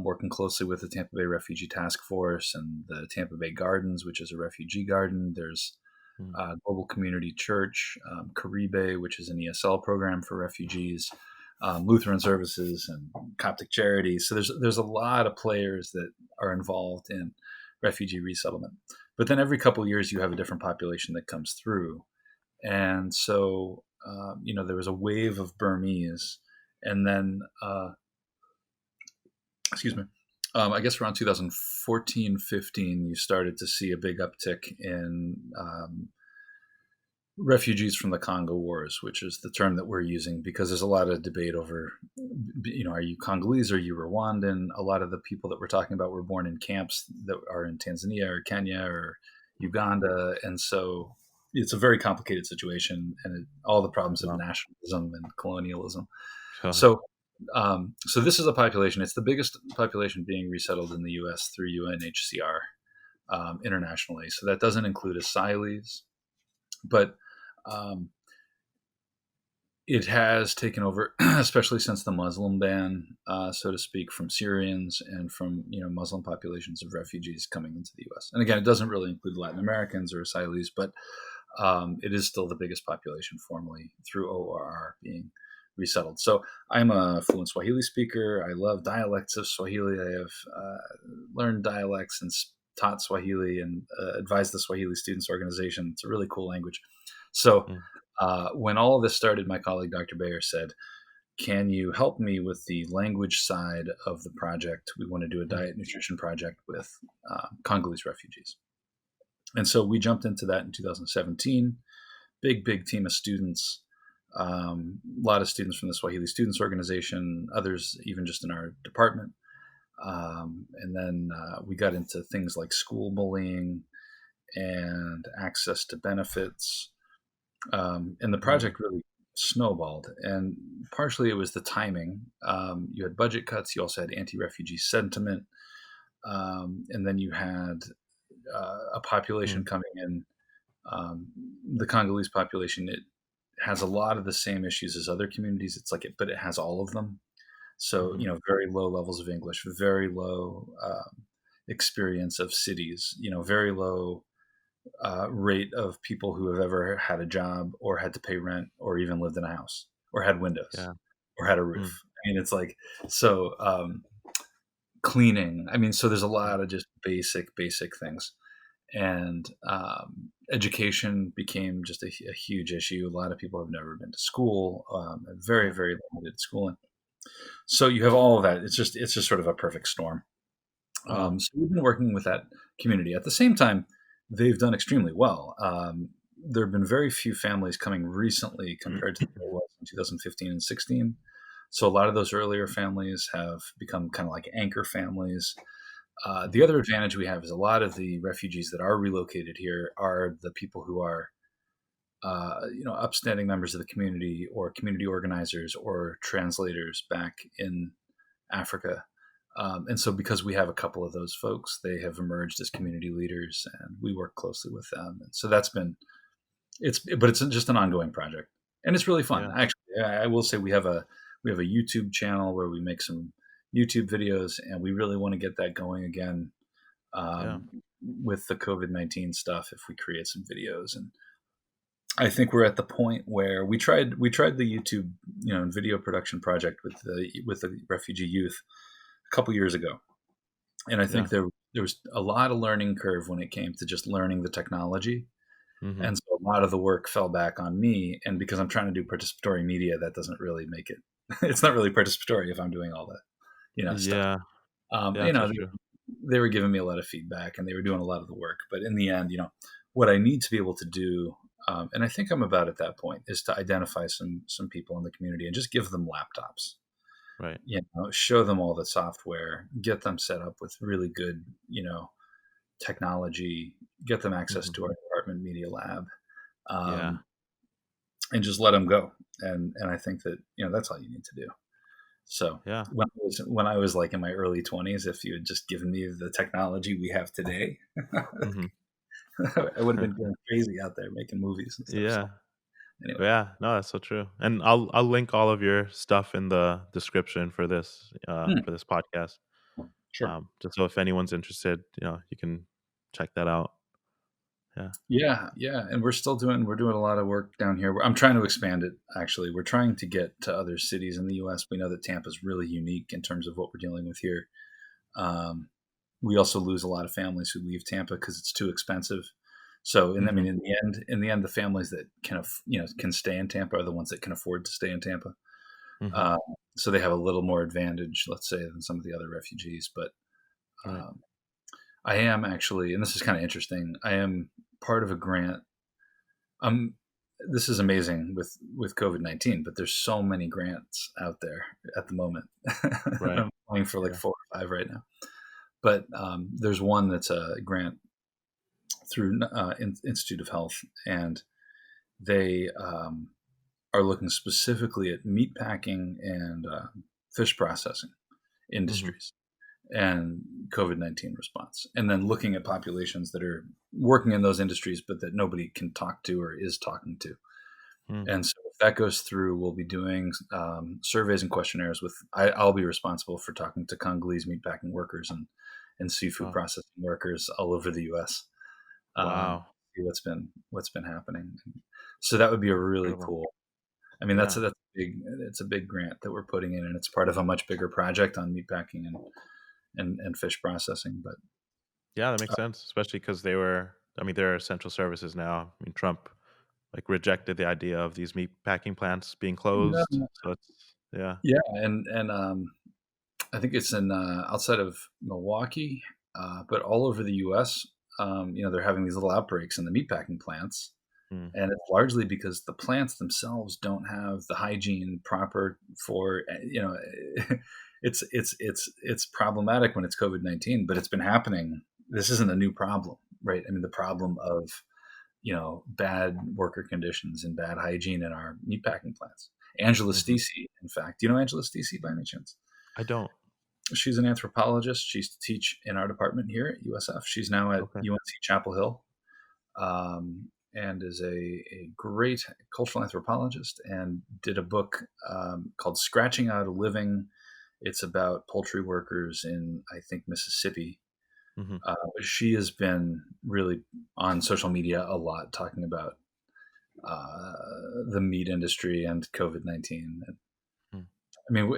working closely with the Tampa Bay Refugee Task Force and the Tampa Bay Gardens, which is a refugee garden. There's Mm. Global Community Church, Caribe, which is an ESL program for refugees. Lutheran services and Coptic charities. So there's a lot of players that are involved in refugee resettlement. But then every couple of years, you have a different population that comes through, and so there was a wave of Burmese, and then excuse me. I guess around 2014, 15, you started to see a big uptick in refugees from the Congo Wars, which is the term that we're using because there's a lot of debate over, are you Congolese, are you Rwandan? A lot of the people that we're talking about were born in camps that are in Tanzania or Kenya or Uganda. And so it's a very complicated situation and all the problems of nationalism and colonialism. So this is a population. It's the biggest population being resettled in the U.S. through UNHCR internationally. So that doesn't include asylees, but it has taken over, especially since the Muslim ban, so to speak, from Syrians and from Muslim populations of refugees coming into the U.S. And again, it doesn't really include Latin Americans or asylees, but it is still the biggest population formally through ORR being resettled. So I'm a fluent Swahili speaker. I love dialects of Swahili. I have learned dialects and taught Swahili and advised the Swahili Students Organization. It's a really cool language. So when all of this started, my colleague, Dr. Bayer, said, can you help me with the language side of the project? We want to do a diet nutrition project with Congolese refugees. And so we jumped into that in 2017. Big team of students. A lot of students from the Swahili Students Organization, others even just in our department. And then we got into things like school bullying and access to benefits. And the project really snowballed. And partially it was the timing. You had budget cuts. You also had anti-refugee sentiment. And then you had a population coming in. The Congolese population, it has a lot of the same issues as other communities. It's like but it has all of them. So, very low levels of English, very low experience of cities, very low rate of people who have ever had a job or had to pay rent or even lived in a house or had windows or had a roof. I mean, it's like, so cleaning. I mean, so there's a lot of just basic things. And education became just a huge issue. A lot of people have never been to school, very limited schooling. So you have all of that. It's just sort of a perfect storm. So we've been working with that community. At the same time, they've done extremely well. There have been very few families coming recently compared to what was in 2015 and 16. So a lot of those earlier families have become kind of like anchor families. The other advantage we have is a lot of the refugees that are relocated here are the people who are, upstanding members of the community or community organizers or translators back in Africa. And so because we have a couple of those folks, they have emerged as community leaders and we work closely with them. And so that's been, it's just an ongoing project and it's really fun. Yeah. Actually, I will say we have a YouTube channel where we make some YouTube videos and we really want to get that going again with the COVID-19 stuff. If we create some videos, and I think we're at the point where we tried the YouTube, video production project with the refugee youth a couple years ago. And I think there was a lot of learning curve when it came to just learning the technology. Mm-hmm. And so a lot of the work fell back on me. And because I'm trying to do participatory media, that doesn't really make it, it's not really participatory if I'm doing all that, stuff. They were giving me a lot of feedback and they were doing a lot of the work. But in the end, what I need to be able to do, and I think I'm about at that point, is to identify some people in the community and just give them laptops. Right. Show them all the software, get them set up with really good, technology, get them access to our department media lab, and just let them go. And I think that, that's all you need to do. So when I was like in my early 20s, if you had just given me the technology we have today, I would have been going crazy out there making movies and stuff. Yeah. So, anyway. Yeah, no, that's so true. And I'll link all of your stuff in the description for this podcast. Sure. Just so if anyone's interested, you can check that out. Yeah. Yeah, and we're doing a lot of work down here. I'm trying to expand it. Actually, we're trying to get to other cities in the U.S. We know that Tampa is really unique in terms of what we're dealing with here. Um, we also lose a lot of families who leave Tampa because it's too expensive. So, I Hmm. mean, in the end, the families that can stay in Tampa are the ones that can afford to stay in Tampa. Hmm. Uh, so they have a little more advantage, let's say, than some of the other refugees. But Right. um, I am actually, and this is kind of interesting. I am part of a grant. Um, this is amazing with COVID-19, but there's so many grants out there at the moment. Right. I'm applying for like Yeah. 4 or 5 right now. But there's one that's a grant through Institute of Health, and they are looking specifically at meatpacking and fish processing Hmm. industries and COVID-19 response, and then looking at populations that are working in those industries, but that nobody can talk to or is talking to. Mm. And so if that goes through, we'll be doing surveys and questionnaires with. I'll be responsible for talking to Congolese meatpacking workers and seafood Oh, processing workers all over the U.S. wow. See what's been happening. So that would be a really Incredible. cool. I mean, Yeah. that's big. It's a big grant that we're putting in, and it's part of a much bigger project on meatpacking and fish processing. But Yeah, that makes sense, especially because I mean, they're essential services now. I mean, Trump like rejected the idea of these meat packing plants being closed. yeah, So it's, yeah. yeah, and I think it's in outside of Milwaukee, but all over the U.S. They're having these little outbreaks in the meatpacking plants, Mm. and it's largely because the plants themselves don't have the hygiene proper for it's problematic when it's COVID-19, but it's been happening. This isn't a new problem, right? I mean, the problem of bad worker conditions and bad hygiene in our meatpacking plants. Angela Hmm. Stacey, in fact, do you know Angela Stacey by any chance? I don't. She's an anthropologist. She used to teach in our department here at USF. She's now at Okay. UNC Chapel Hill, and is a great cultural anthropologist, and did a book called Scratching Out a Living. It's about poultry workers in, I think, Mississippi. Hmm. She has been really on social media a lot talking about the meat industry and COVID-19. Mm. I mean,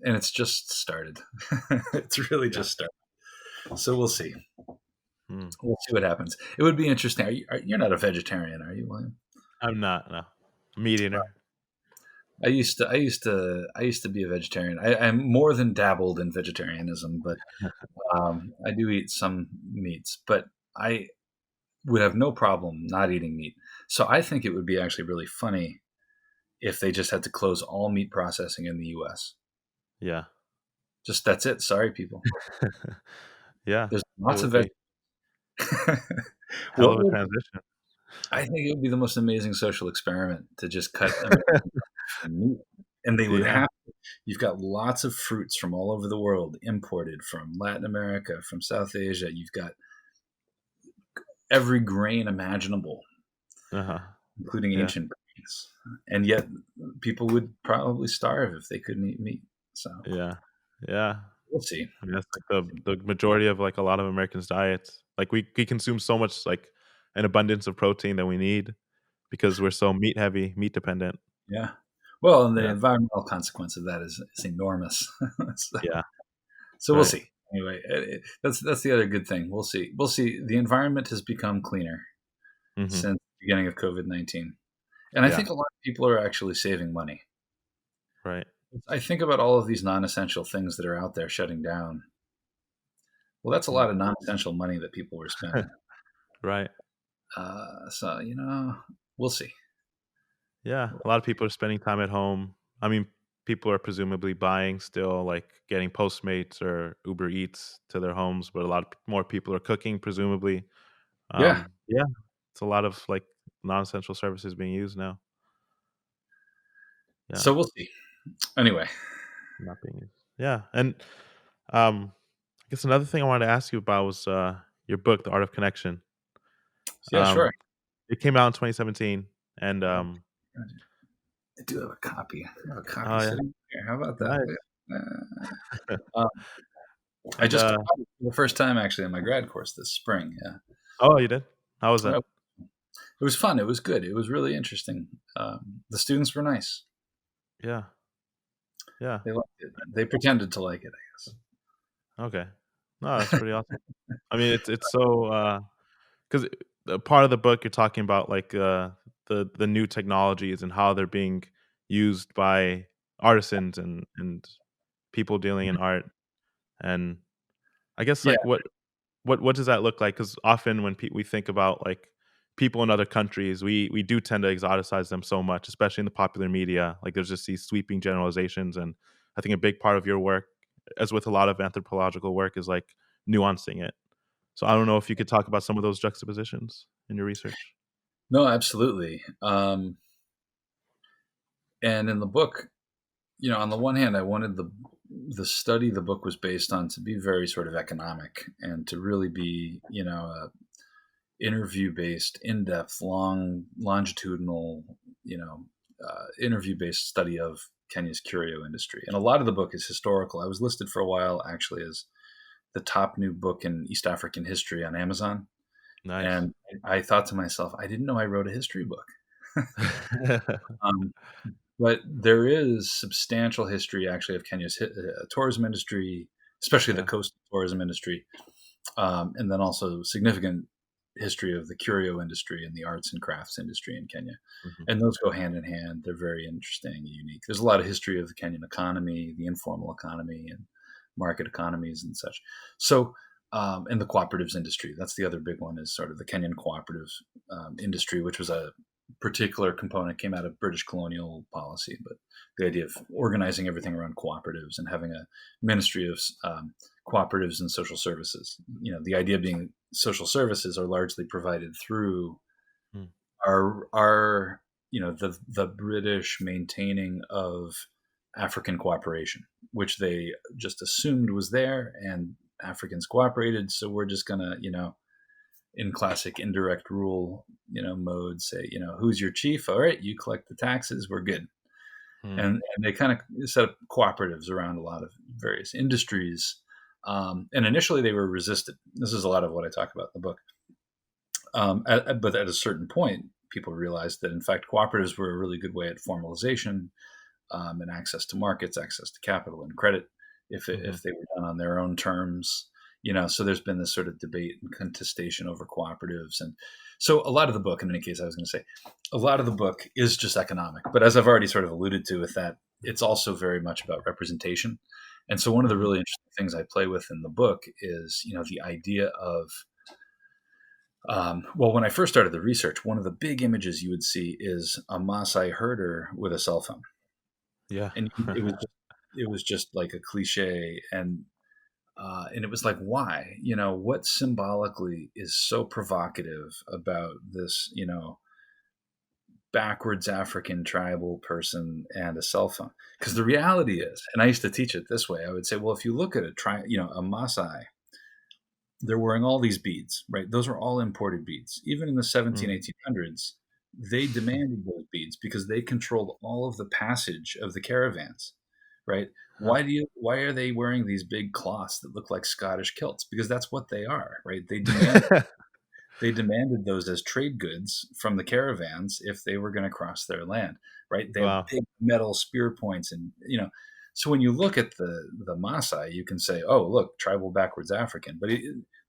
and it's just started. It's really Yeah. just started. So we'll see. Mm. We'll see what happens. It would be interesting. You're not a vegetarian, are you, William? I'm not, no. Meat eater. I used to be a vegetarian. I'm more than dabbled in vegetarianism, but I do eat some meats. But I would have no problem not eating meat. So I think it would be actually really funny if they just had to close all meat processing in the U.S. Yeah. Just that's it. Sorry, people. Yeah. There's It lots of would veg. be hell What of a would transition. I think it would be the most amazing social experiment to just cut American meat, and they would Yeah. have. You've got lots of fruits from all over the world imported from Latin America, from South Asia. You've got every grain imaginable, Uh-huh. including Yeah. ancient grains, and yet people would probably starve if they couldn't eat meat. So Yeah. Yeah. we'll see. I mean, that's like the majority of like a lot of Americans' diets. Like we consume so much like an abundance of protein that we need because we're so meat heavy, meat dependent. Yeah. Well, and the Yeah. environmental consequence of that is enormous. so, Yeah. so we'll Right. see. Anyway, that's the other good thing. We'll see. We'll see. The environment has become cleaner Hmm. since the beginning of COVID-19, and I Yeah. think a lot of people are actually saving money. Right. I think about all of these non-essential things that are out there shutting down. Well, that's a Mm. lot of non-essential money that people were spending. Right. So we'll see. Yeah. A lot of people are spending time at home. I mean, people are presumably buying still, like getting Postmates or Uber Eats to their homes, but a lot more people are cooking, presumably. Yeah. Yeah. It's a lot of like non-essential services being used now. Yeah. So we'll see. Anyway, Not being used. Yeah. And I guess another thing I wanted to ask you about was your book, The Art of Connection. yeah, sure. Um, it came out in 2017, and I do have a copy. I have a copy oh yeah, sitting here. How about that? nice. Uh, I And just taught it for the first time actually in my grad course this spring. Yeah. oh, you did? How was that? It was fun. It was good. It was really interesting. The students were nice. Yeah. Yeah. They liked it. They pretended to like it, I guess. Okay. No, that's pretty awesome. I mean, it's so, 'cause part of the book you're talking about, like, the new technologies and how they're being used by artisans and people dealing in art, and I guess, Yeah. like, what does that look like? Because often when we think about, like, people in other countries, we do tend to exoticize them so much, especially in the popular media. Like, there's just these sweeping generalizations, and I think a big part of your work, as with a lot of anthropological work, is, like, nuancing it. So I don't know if you could talk about some of those juxtapositions in your research? No, absolutely. And in the book, on the one hand, I wanted the study the book was based on to be very sort of economic and to really be, a interview based, in depth, long, longitudinal, interview based study of Kenya's curio industry. And a lot of the book is historical. I was listed for a while actually as the top new book in East African history on Amazon. Nice. And I thought to myself, I didn't know I wrote a history book. um, but there is substantial history actually of Kenya's tourism industry, especially the Yeah. coastal tourism industry, and then also significant history of the curio industry and the arts and crafts industry in Kenya. Mhm. And those go hand in hand. They're very interesting and unique. There's a lot of history of the Kenyan economy, the informal economy, and market economies and such. So, and the cooperatives industry. That's the other big one, is sort of the Kenyan cooperative industry, which was a particular component, came out of British colonial policy. But the idea of organizing everything around cooperatives and having a ministry of cooperatives and social services. The idea being social services are largely provided through Mm. our the British maintaining of African cooperation, which they just assumed was there, and Africans cooperated. So we're just gonna, in classic indirect rule, mode, say, who's your chief? All right, you collect the taxes. We're good. Mm. And they kind of set up cooperatives around a lot of various industries. And initially they were resisted. This is a lot of what I talk about in the book. But at a certain point, people realized that in fact cooperatives were a really good way at formalization, and access to markets, access to capital and credit, Mhm. if they were done on their own terms. So there's been this sort of debate and contestation over cooperatives. And so a lot of the book, in any case, I was going to say, a lot of the book is just economic. But as I've already sort of alluded to with that, it's also very much about representation. And so one of the Mhm. really interesting things I play with in the book is, the idea of, well, when I first started the research, one of the big images you would see is a Maasai herder with a cell phone. Yeah. And it was just like a cliche. And it was like, why? What symbolically is so provocative about this, backwards African tribal person and a cell phone? Because the reality is, and I used to teach it this way, I would say, well, if you look at a Maasai, they're wearing all these beads, right? Those are all imported beads. Even in the 17, Mm. 1800s, they demanded those beads because they controlled all of the passage of the caravans, right? Huh. Why are they wearing these big cloths that look like Scottish kilts? Because that's what they are, right? They demanded those as trade goods from the caravans if they were going to cross their land, right? They have Wow. big metal spear points, and so when you look at the Maasai, you can say, "Oh, look, tribal backwards African," but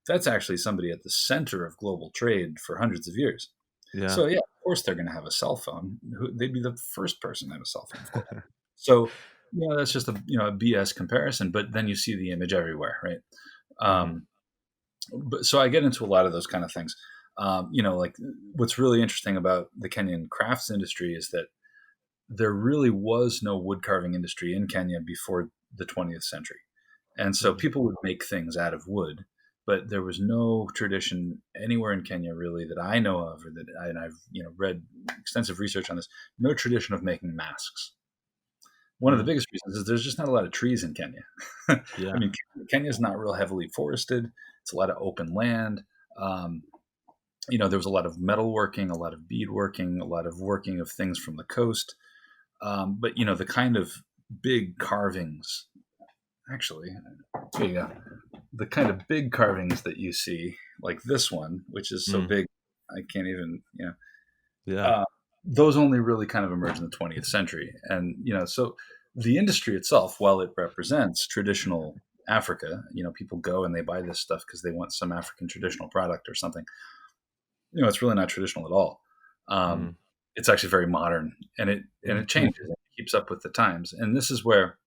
that's actually somebody at the center of global trade for hundreds of years. Yeah. So yeah, of course they're going to have a cell phone. They'd be the first person to have a cell phone, of course. So that's just a BS comparison, but then you see the image everywhere, right? Mhm. Um, but so I get into a lot of those kind of things. Like what's really interesting about the Kenyan crafts industry is that there really was no wood carving industry in Kenya before the 20th century. And so Mhm. people would make things out of wood, but there was no tradition anywhere in Kenya really that I know of, or and I've read extensive research on this. No tradition of making masks. One of the Mm. biggest reasons is there's just not a lot of trees in Kenya. I Yeah. mean, Kenya is not real heavily forested. It's a lot of open land. Um, there was a lot of metalworking, a lot of beadworking, a lot of working of things from the coast. But the kind of big carvings, actually, here you go. The kind of big carvings that you see, like this one, which is so Mm. big. I can't even, Yeah. uh, those only really kind of emerged in the 20th century. And, so the industry itself, while it represents traditional Africa, people go and they buy this stuff because they want some African traditional product or something. It's really not traditional at all. Mm. It's actually very modern, and it changes, and it keeps up with the times. And this is where,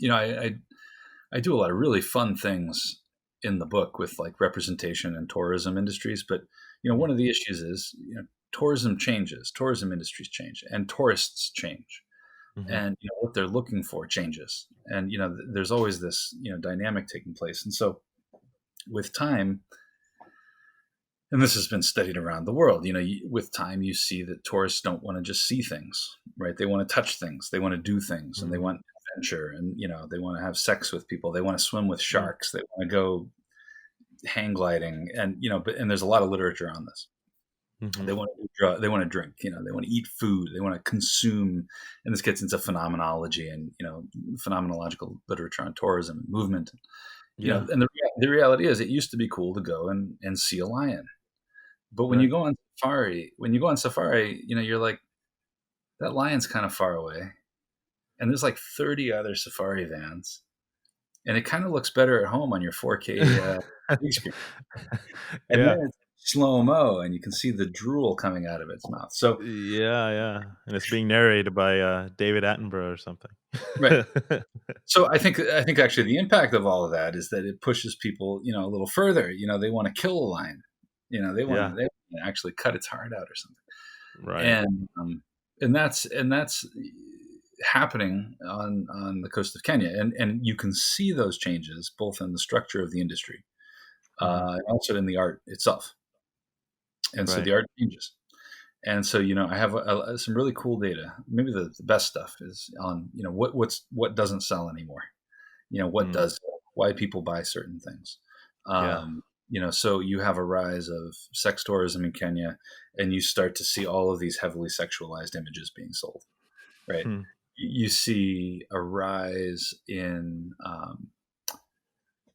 I do a lot of really fun things in the book with like representation and tourism industries. But one of the issues is tourism changes, tourism industries change, and tourists change, Mm-hmm. and what they're looking for changes, and there's always this dynamic taking place. And so with time, and this has been studied around the world, with time you see that tourists don't want to just see things, right? They want to touch things, they want to do things, and they Mm. want adventure, and they want to have sex with people, they want to swim with Mm. sharks, they want to go hang gliding, and and there's a lot of literature on this. Mm-hmm. They want to they want to drink, they want to eat food, they want to consume, and this gets into phenomenology and phenomenological literature on tourism and movement. Yeah. And the reality is, it used to be cool to go and see a lion, but Right. when you go on safari, you're like, that lion's kind of far away, and there's like 30 other safari vans, and it kind of looks better at home on your 4K big screen. And then Yeah. it's slow mo, and you can see the drool coming out of its mouth. So, Yeah, yeah, and it's being narrated by, David Attenborough or something. right. So I think actually the impact of all of that is that it pushes people, a little further. They want to kill a lion. Yeah, They want to actually cut its heart out or something. right. And that's happening on the coast of Kenya, and you can see those changes both in the structure of the industry, Mhm. and also in the art itself. And so Right. the art changes. And so I have some really cool data. Maybe the best stuff is on what doesn't sell anymore. What Mm. does, why people buy certain things. Yeah. So you have a rise of sex tourism in Kenya, and you start to see all of these heavily sexualized images being sold, right? Hmm. You see a rise in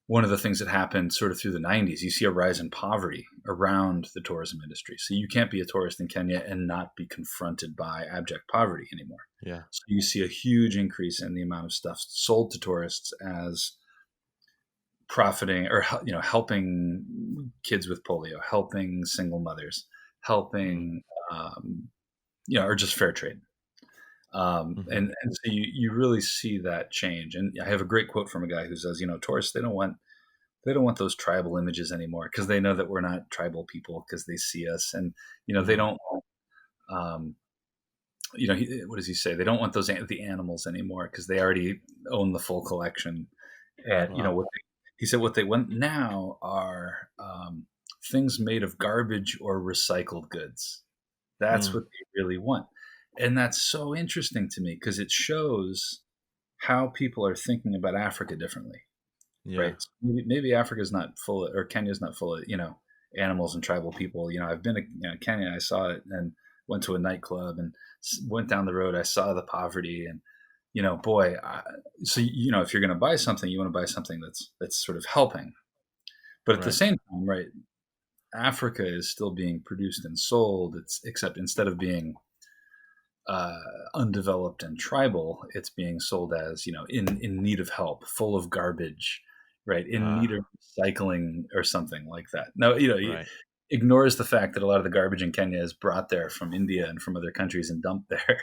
one of the things that happened sort of through the 90s. You see a rise in poverty around the tourism industry. So you can't be a tourist in Kenya and not be confronted by abject poverty anymore. Yeah. So you see a huge increase in the amount of stuff sold to tourists as profiting, or helping kids with polio, helping single mothers, Mm. helping or just fair trade. Mhm. And so you really see that change. And I have a great quote from a guy who says, tourists, they don't want those tribal images anymore, because they know that we're not tribal people, because they see us. And they Mhm. don't want, um, what does he say? They don't want the animals anymore, because they already own the full collection. And Wow. he said what they want now are things made of garbage or recycled goods. That's Mm. what they really want. And that's so interesting to me, because it shows how people are thinking about Africa differently, Yeah. right? So maybe Africa's not full of, or Kenya's not full of, animals and tribal people. I've been to Kenya, I saw it, and went to a nightclub and went down the road. I saw the poverty, and boy, so if you're going to buy something, you want to buy something that's sort of helping. But at the Right. same time, right, Africa is still being produced and sold. Except instead of being uh, undeveloped and tribal, it's being sold as in need of help, full of garbage, right? In need Ah, of recycling or something like that. Now, he right. ignores the fact that a lot of the garbage in Kenya is brought there from India and from other countries and dumped there.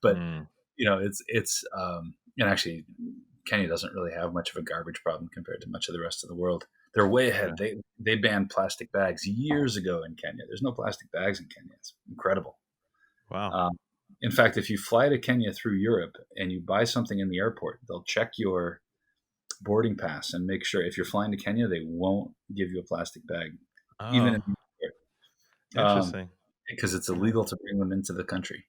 But Mm. it's and actually, Kenya doesn't really have much of a garbage problem compared to much of the rest of the world. They're way ahead. Right. They banned plastic bags years ago in Kenya. There's no plastic bags in Kenya. It's incredible. Wow. Um, in fact, if you fly to Kenya through Europe and you buy something in the airport, they'll check your boarding pass and make sure, if you're flying to Kenya, they won't give you a plastic bag, even in Oh, the airport, interesting. because it's Yeah. illegal to bring them into the country.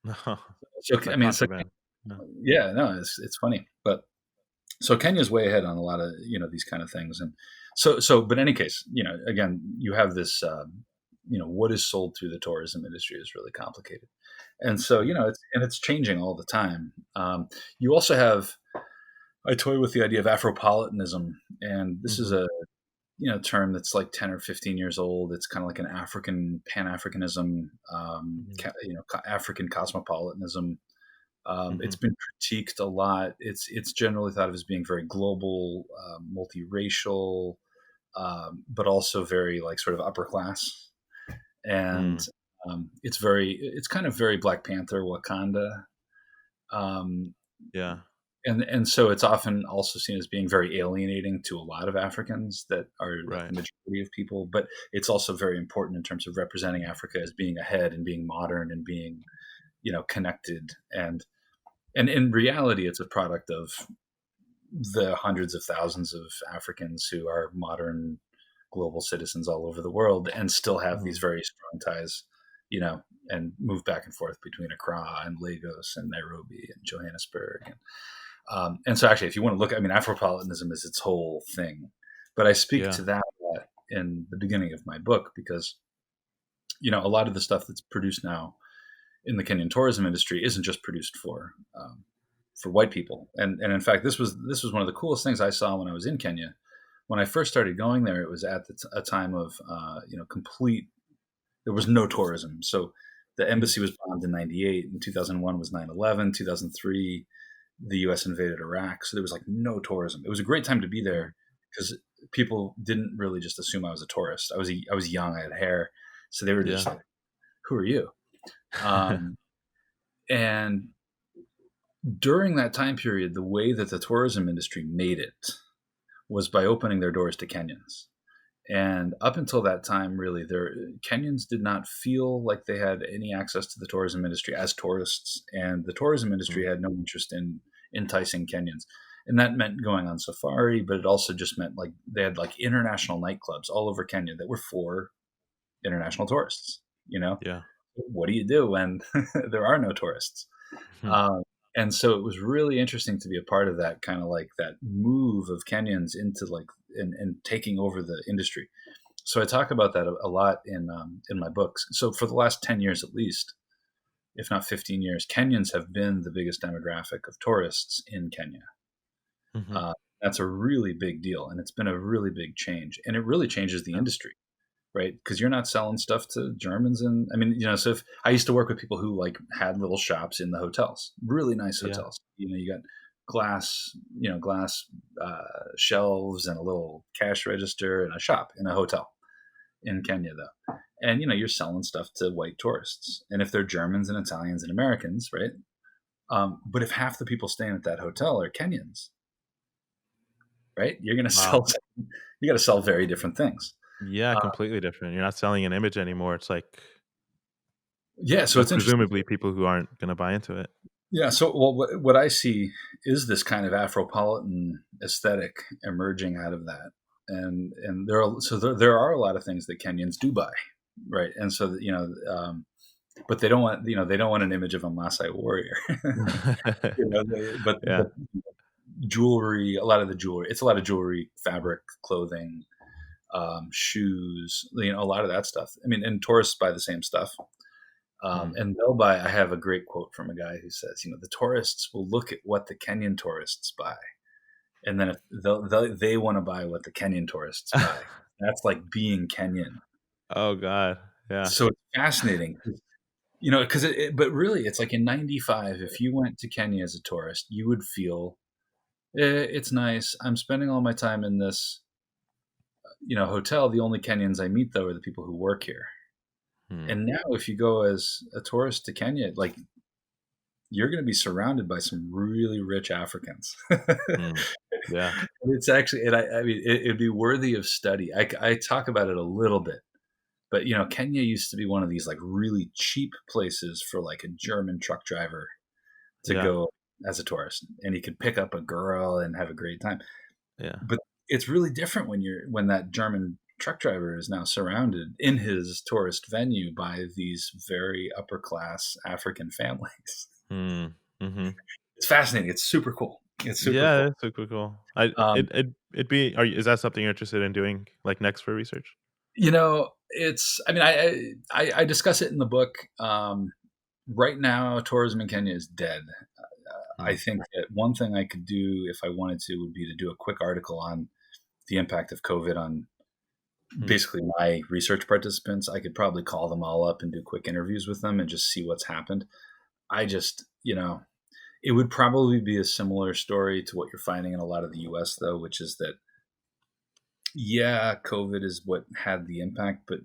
No, So it's like I mean, so contraband. No. yeah, no, it's funny, but so Kenya's way ahead on a lot of these kind of things. And but in any case, again, you have this what is sold through the tourism industry is really complicated. And so Mm. it's changing all the time. You also have, I toy with the idea of Afropolitanism, and this is Mhm. a term that's like 10 or 15 years old. It's kind of like an African Pan-Africanism, Mm-hmm. African cosmopolitanism. Mm-hmm. It's been critiqued a lot. It's generally thought of as being very global, multiracial, but also very like sort of upper class. And Mm. it's kind of very Black Panther, Wakanda. Um, Yeah. and so it's often also seen as being very alienating to a lot of Africans that are like the Right. majority of people. But it's also very important in terms of representing Africa as being ahead and being modern and being connected. And in reality, it's a product of the hundreds of thousands of Africans who are modern global citizens all over the world and still have these Mm. very strong ties, and move back and forth between Accra and Lagos and Nairobi and Johannesburg. And so actually, if you want to look, I mean, Afropolitanism is its whole thing, but I speak Yeah. to that in the beginning of my book because, a lot of the stuff that's produced now in the Kenyan tourism industry isn't just produced for white people. And in fact, this was one of the coolest things I saw when I was in Kenya. When I first started going there, it was at a time of complete. There was no tourism. So the Mm. embassy was bombed in '98. In 2001 was 9/11. 2003, the U.S. invaded Iraq. So there was like no tourism. It was a great time to be Mm. there because people didn't really just assume I was a tourist. I was young. I had hair, so they were just Yeah. like, "Who are you?" Um, and during that time period, the way that the tourism industry made it was by opening their doors to Kenyans. And up until that time, really, Kenyans did not feel like they had any access to the tourism industry as tourists, and the tourism industry Mm. had no interest in enticing Kenyans. And that meant going on safari, but it also just meant like they had like international nightclubs all over Kenya that were for international tourists. Yeah. What do you do when there are no tourists? Mm. Um, and so it was really interesting to be a part of that kind of like that move of Kenyans into like and taking over the industry. So I talk about that a lot in my books. So for the last 10 years at least, if not 15 years, Kenyans have been the biggest demographic of tourists in Kenya. Mm-hmm. Uh, that's a really big deal, and it's been a really big change, and it really changes the Yeah. industry, right? Because you're not selling stuff to Germans, and I mean, so if I used to work with people who like had little shops in the hotels, really nice Yeah. hotels. You got glass, glass shelves and a little cash register and a shop in a hotel in Kenya, though. And you're selling stuff to white tourists, and if they're Germans and Italians and Americans, right? But if half the people staying at that hotel are Kenyans, right? You're gonna Wow. sell. You got to sell very different things. Yeah, Uh, completely different. You're not selling an image anymore. It's like, yeah, so it's interesting. presumably people who aren't gonna buy into it. Yeah, so well, what I see is this kind of Afropolitan aesthetic emerging out of that, and there are a lot of things that Kenyans do buy, right? And so but they don't want an image of a Maasai warrior, but Yeah. jewelry, a lot of the jewelry, it's a lot of jewelry, fabric, clothing, shoes, a lot of that stuff. I mean, and tourists buy the same stuff. Mm. And they'll buy. I have a great quote from a guy who says, the tourists will look at what the Kenyan tourists buy, and then if they want to buy what the Kenyan tourists buy. That's like being Kenyan. Oh god. Yeah. So it's fascinating, because but really, it's like in '95, if you went to Kenya as a tourist, you would feel it's nice. I'm spending all my time in this, hotel. The only Kenyans I meet though are the people who work here. Mm. And now, if you go as a tourist to Kenya, like you're going to be surrounded by some really rich Africans. Mm. Yeah. It's actually, and I mean, it'd be worthy of study. I talk about it a little bit, but Kenya used to be one of these like really cheap places for like a German truck driver to Yeah. go as a tourist, and he could pick up a girl and have a great time. Yeah. But it's really different when that German truck driver is now surrounded in his tourist venue by these very upper class African families. Mm. Mhm. It's fascinating. It's super cool. It's super Yeah, cool. that's super cool. I Um, it'd be is that something you're interested in doing, like, next for research? it's. I mean, I discuss it in the book. Right now, tourism in Kenya is dead. I Mm. think that one thing I could do if I wanted to would be to do a quick article on the impact of COVID on Hmm. basically my research participants. I could probably call them all up and do quick interviews with them and just see what's happened. I just, it would probably be a similar story to what you're finding in a lot of the US, though, which is that, yeah, COVID is what had the impact, but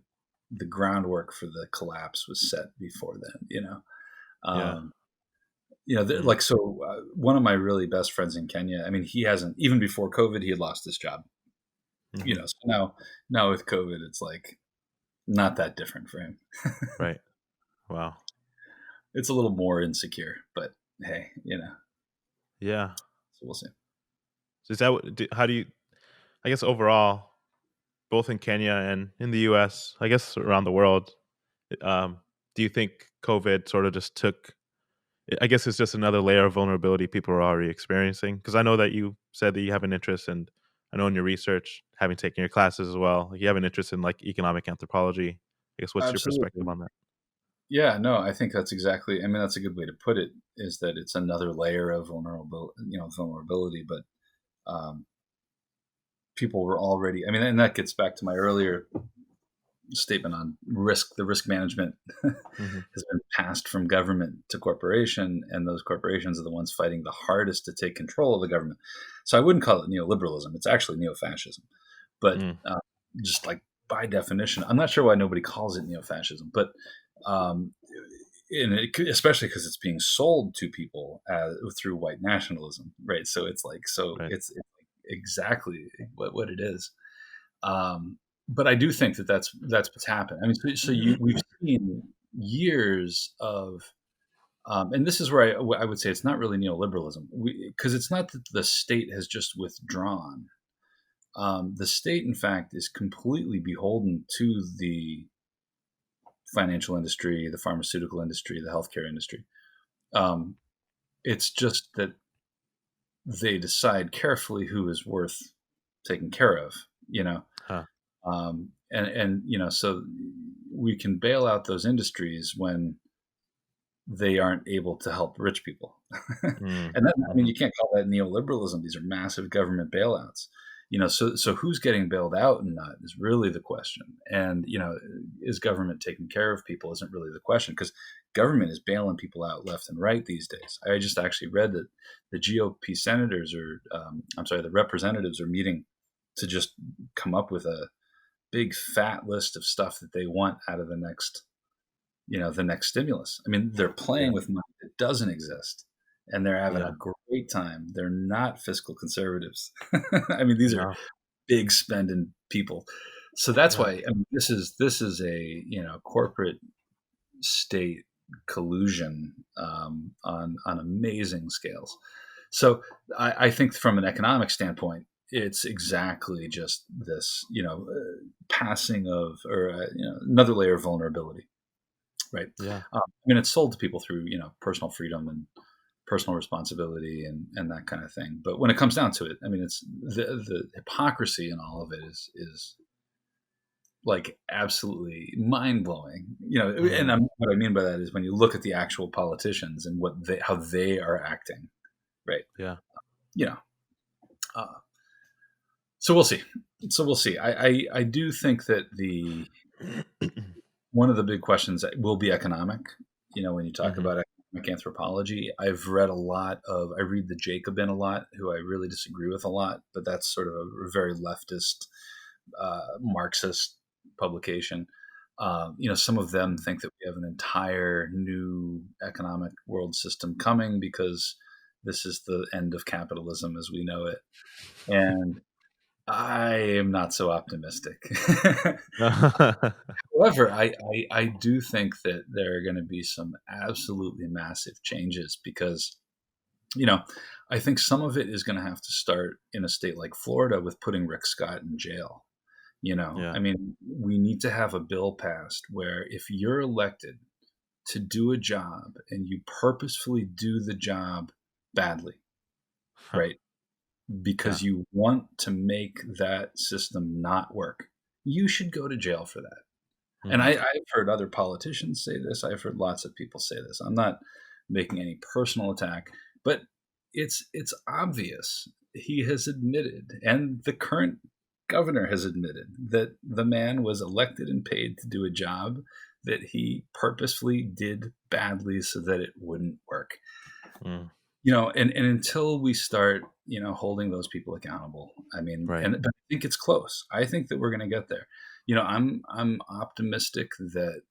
the groundwork for the collapse was set before then. Yeah. Um, Hmm. like, so one of my really best friends in Kenya, I mean, he hasn't, even before COVID, he had lost his job, Hmm. so now with COVID, it's like not that different for him. Right. Wow. It's a little more insecure, but hey, Yeah. so we'll see. So is that how do you? I guess overall, both in Kenya and in the U.S., I guess around the world, um, do you think COVID sort of just took? I guess it's just another layer of vulnerability people are already experiencing. Because I know that you said that you have an interest, and I know in your research, having taken your classes as well, you have an interest in like economic anthropology. I guess what's your perspective Absolutely. on that? Yeah, no, I think that's exactly. I mean, that's a good way to put it. Is that it's another layer of vulnerability, but um, people were already. I mean, and that gets back to my earlier statement on risk. The risk management Hmm. has been passed from government to corporation, and those corporations are the ones fighting the hardest to take control of the government. So I wouldn't call it neoliberalism; it's actually neo-fascism. But Mm. just like by definition, I'm not sure why nobody calls it neo-fascism, but um, especially because it's being sold to people through white nationalism, right? So it's like Right. it's exactly what it is. But I do think that's what's happened. I mean, we've seen years of, and this is where I would say it's not really neoliberalism, because it's not that the state has just withdrawn. The state, in fact, is completely beholden to the financial industry, the pharmaceutical industry, the healthcare industry. Um, it's just that they decide carefully who is worth taking care of, you know. Huh. And so we can bail out those industries when they aren't able to help rich people. Mm. And then, I mean, Hmm. you can't call that neoliberalism. These are massive government bailouts. So who's getting bailed out and not is really the question. And is government taking care of people isn't really the question, because government is bailing people out left and right these days. I just actually read that the GOP senators the representatives are meeting to just come up with a big fat list of stuff that they want out of the next stimulus. I mean, they're Yeah. playing with money that doesn't exist, and they're having Yeah. a great time. They're not fiscal conservatives. I mean, these are No. big spending people. So that's Yeah. why, I mean, this is a corporate state collusion on amazing scales. So I think from an economic standpoint, it's exactly just this passing of, or another layer of vulnerability, right? Yeah. I mean, it's sold to people through personal freedom and personal responsibility and that kind of thing. But when it comes down to it, I mean, it's the hypocrisy in all of it is like absolutely mind blowing. And Hmm. what I mean by that is when you look at the actual politicians and how they are acting, right? Yeah. You know, uh, so we'll see. So we'll see. I do think that the one of the big questions will be economic. When you talk Hmm. about economic anthropology, I read the Jacobin a lot, who I really disagree with a lot, but that's sort of a very leftist, Marxist publication. Some of them think that we have an entire new economic world system coming because this is the end of capitalism as we know it. And I am not so optimistic. However, I do think that there are going to be some absolutely massive changes because, you know, I think some of it is going to have to start in a state like Florida with putting Rick Scott in jail. Yeah. I mean, we need to have a bill passed where if you're elected to do a job and you purposefully do the job badly, Huh. right? Yeah. Because you want to make that system not work, you should go to jail for that. And Hmm. I've heard other politicians say this. I've heard lots of people say this. I'm not making any personal attack, but it's obvious. He has admitted, and the current governor has admitted that the man was elected and paid to do a job that he purposefully did badly so that it wouldn't work. Mm. And until we start, holding those people accountable, I mean, Right. but I think it's close. I think that we're going to get there. I'm optimistic that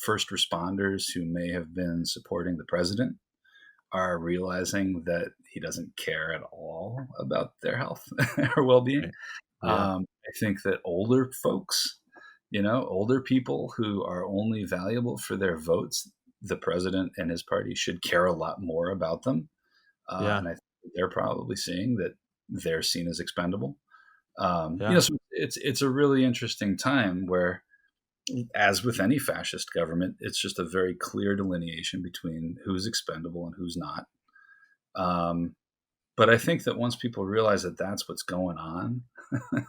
first responders who may have been supporting the president are realizing that he doesn't care at all about their health or well-being. Right. Yeah. I think that older folks, older people who are only valuable for their votes, the president and his party should care a lot more about them. Yeah. And I think they're probably seeing that they're seen as expendable. Yeah. So it's a really interesting time where, as with any fascist government, it's just a very clear delineation between who's expendable and who's not. But I think that once people realize that that's what's going on,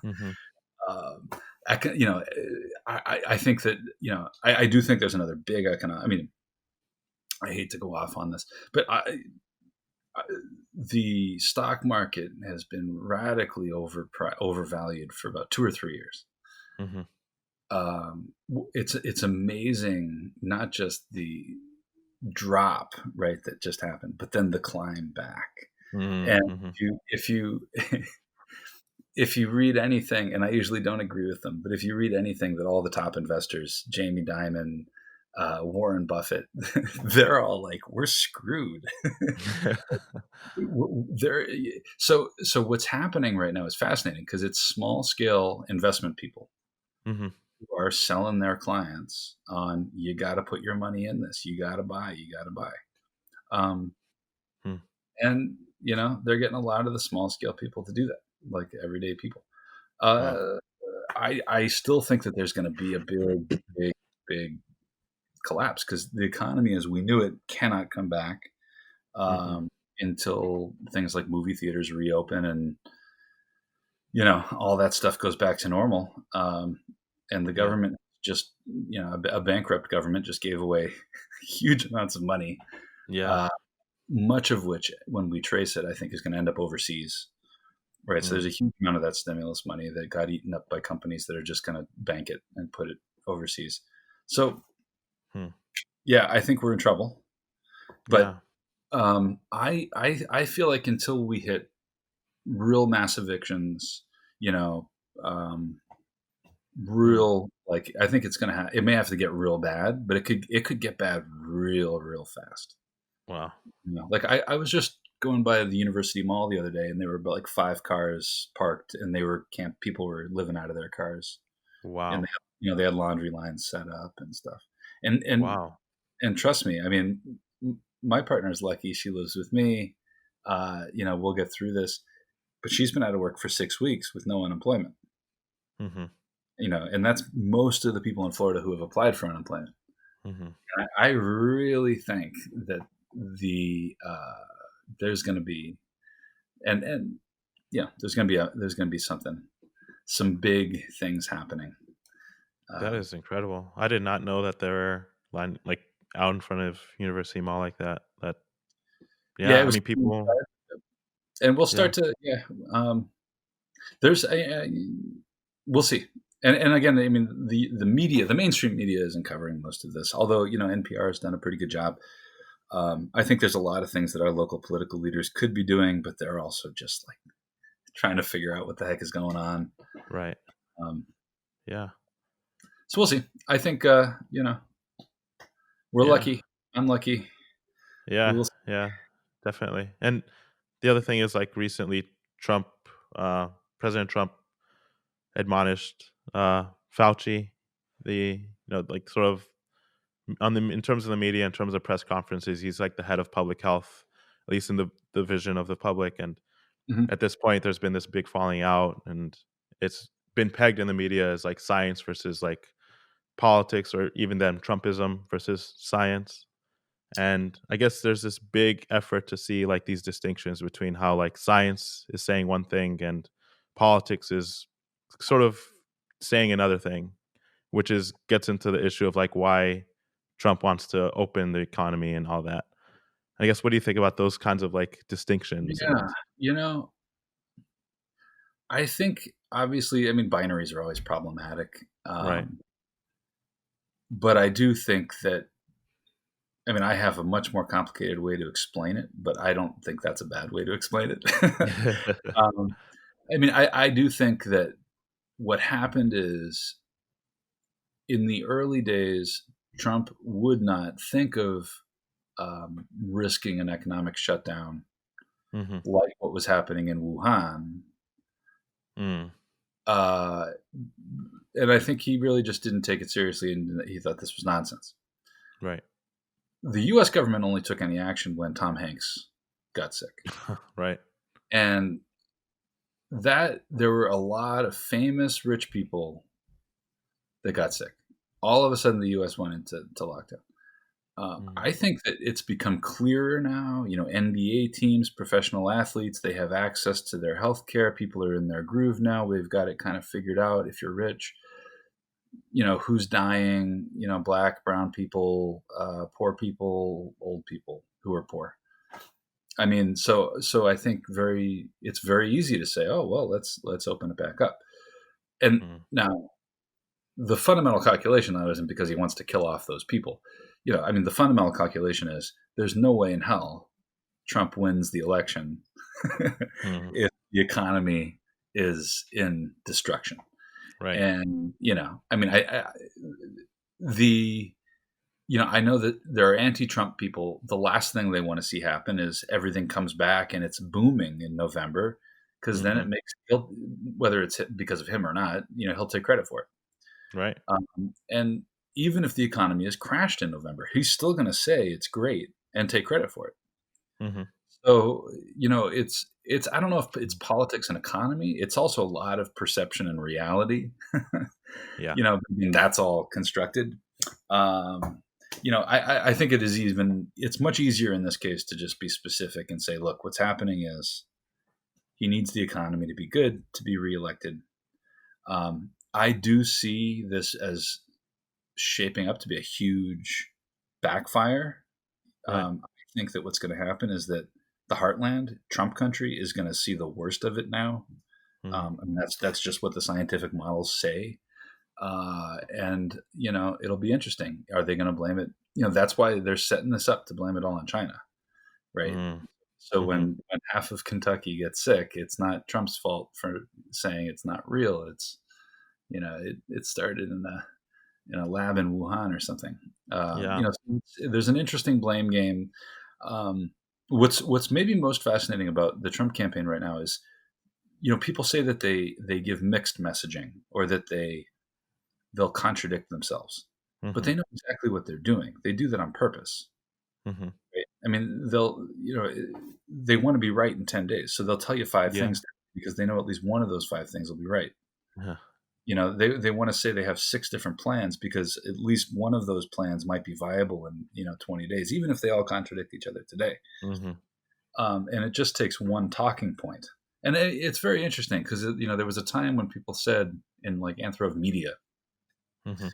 Mm-hmm. I can, I think that, I do think there's another big economic. I mean, I hate to go off on this, but the stock market has been radically overvalued for about 2 or 3 years. Mm-hmm. It's amazing, not just the drop, right, that just happened, but then the climb back. And Mm-hmm. if you read anything, and I usually don't agree with them, but if you read anything that all the top investors, Jamie Dimon, Warren Buffett, they're all like, we're screwed. So what's happening right now is fascinating because it's small scale investment people Mm-hmm. who are selling their clients on, you got to put your money in this, you got to buy. Um, Hmm. and they're getting a lot of the small scale people to do that, like everyday people. Wow. I still think that there's going to be a big collapse because the economy as we knew it cannot come back Mm-hmm. until things like movie theaters reopen and all that stuff goes back to normal. And the Yeah. government just, a bankrupt government just gave away huge amounts of money, Yeah. uh, much of which, when we trace it, I think is going to end up overseas. Right. So Mm. there's a huge amount of that stimulus money that got eaten up by companies that are just going to bank it and put it overseas. So, Hmm. yeah, I think we're in trouble. But Yeah. I feel like until we hit real mass evictions, you know, um, Hmm. real, like, I think it's gonna it may have to get real bad, but it could get bad real fast. Wow. Like I was just going by the University Mall the other day, and there were about like 5 cars parked, and they were people were living out of their cars, and Wow. they had laundry lines set up and stuff. And and Wow. and trust me, I mean, my partner's lucky; she lives with me. We'll get through this. But she's been out of work for 6 weeks with no unemployment. Mm-hmm. And that's most of the people in Florida who have applied for unemployment. Mm-hmm. And I really think that there's going to be and yeah, there's going to be some big things happening. That Um, is incredible. I did not know that there were line like out in front of University Mall like that. That yeah, yeah, it I was, mean people and we'll yeah. start to there's we'll see. And again, I mean, the media, the mainstream media isn't covering most of this, although NPR has done a pretty good job. I think there's a lot of things that our local political leaders could be doing, but they're also just like trying to figure out what the heck is going on. Right. Um, Yeah. so we'll see. I think we're Yeah. lucky. I'm lucky. We Yeah. will. Yeah. Definitely. And the other thing is like recently Trump President Trump admonished Fauci, the like sort of on the in terms of the media, in terms of press conferences, he's like the head of public health, at least in the vision of the public. And Mhm. at this point, there's been this big falling out, and it's been pegged in the media as like science versus like politics, or even then Trumpism versus science. And I guess there's this big effort to see like these distinctions between how like science is saying one thing and politics is sort of saying another thing, which is gets into the issue of like why Trump wants to open the economy and all that. I guess what do you think about those kinds of like distinctions Yeah, and you know, I think obviously, I mean, binaries are always problematic, Right. but I do think that, I mean, I have a much more complicated way to explain it, but I don't think that's a bad way to explain it. um, I mean, I do think that what happened is in the early days, Trump would not think of risking an economic shutdown Hmm. like what was happening in Wuhan. Mm. Uh, and I think he really just didn't take it seriously, and he thought this was nonsense. Right. The U.S. government only took any action when Tom Hanks got sick, Right. and that there were a lot of famous rich people that got sick. All of a sudden, the U.S. went into lockdown. Mm. I think that it's become clearer now. You know, NBA teams, professional athletes, they have access to their health care. People are in their groove now. They've got it kind of figured out. If you're rich, you know, who's dying, you know, black, brown people, poor people, old people who are poor. I mean, so I think it's very easy to say, oh well, let's open it back up. And Mm. now the fundamental calculation now isn't because he wants to kill off those people. You know, I mean, the fundamental calculation is there's no way in hell Trump wins the election Mm. if the economy is in destruction. Right. And you know, I mean, the you know, I know that there are anti-Trump people. The last thing they want to see happen is everything comes back and it's booming in November, because then Hmm. it makes whether it's because of him or not, you know, he'll take credit for it. Right. And even if the economy has crashed in November, he's still going to say it's great and take credit for it. Hmm. So, you know, it's I don't know if it's politics and economy. It's also a lot of perception and reality. Yeah. You know, I mean, that's all constructed. Um, you know, I think it's much easier in this case to just be specific and say, look, what's happening is he needs the economy to be good to be reelected. I do see this as shaping up to be a huge backfire. Right. I think that what's going to happen is that the heartland, Trump country, is going to see the worst of it now. Hmm. And that's just what the scientific models say. And you know, it'll be interesting. Are they going to blame it? You know, that's why they're setting this up to blame it all on China, right? Mm. So Hmm. when half of Kentucky gets sick, it's not Trump's fault for saying it's not real. It's, you know, it started in a lab in Wuhan or something. Yeah. You know, there's an interesting blame game. Um, what's maybe most fascinating about the Trump campaign right now is, you know, people say that they give mixed messaging, or that they'll contradict themselves, but Hmm. they know exactly what they're doing. They do that on purpose. Hmm. Right? I mean, they want to be right in 10 days, so they'll tell you five Yeah. things because they know at least one of those five things will be right. Yeah. You know, they want to say they have six different plans because at least one of those plans might be viable in, you know, 20 days, even if they all contradict each other today. Hmm. And it just takes one talking point. And it's very interesting because, you know, there was a time when people said in like anthropomedia Hmm.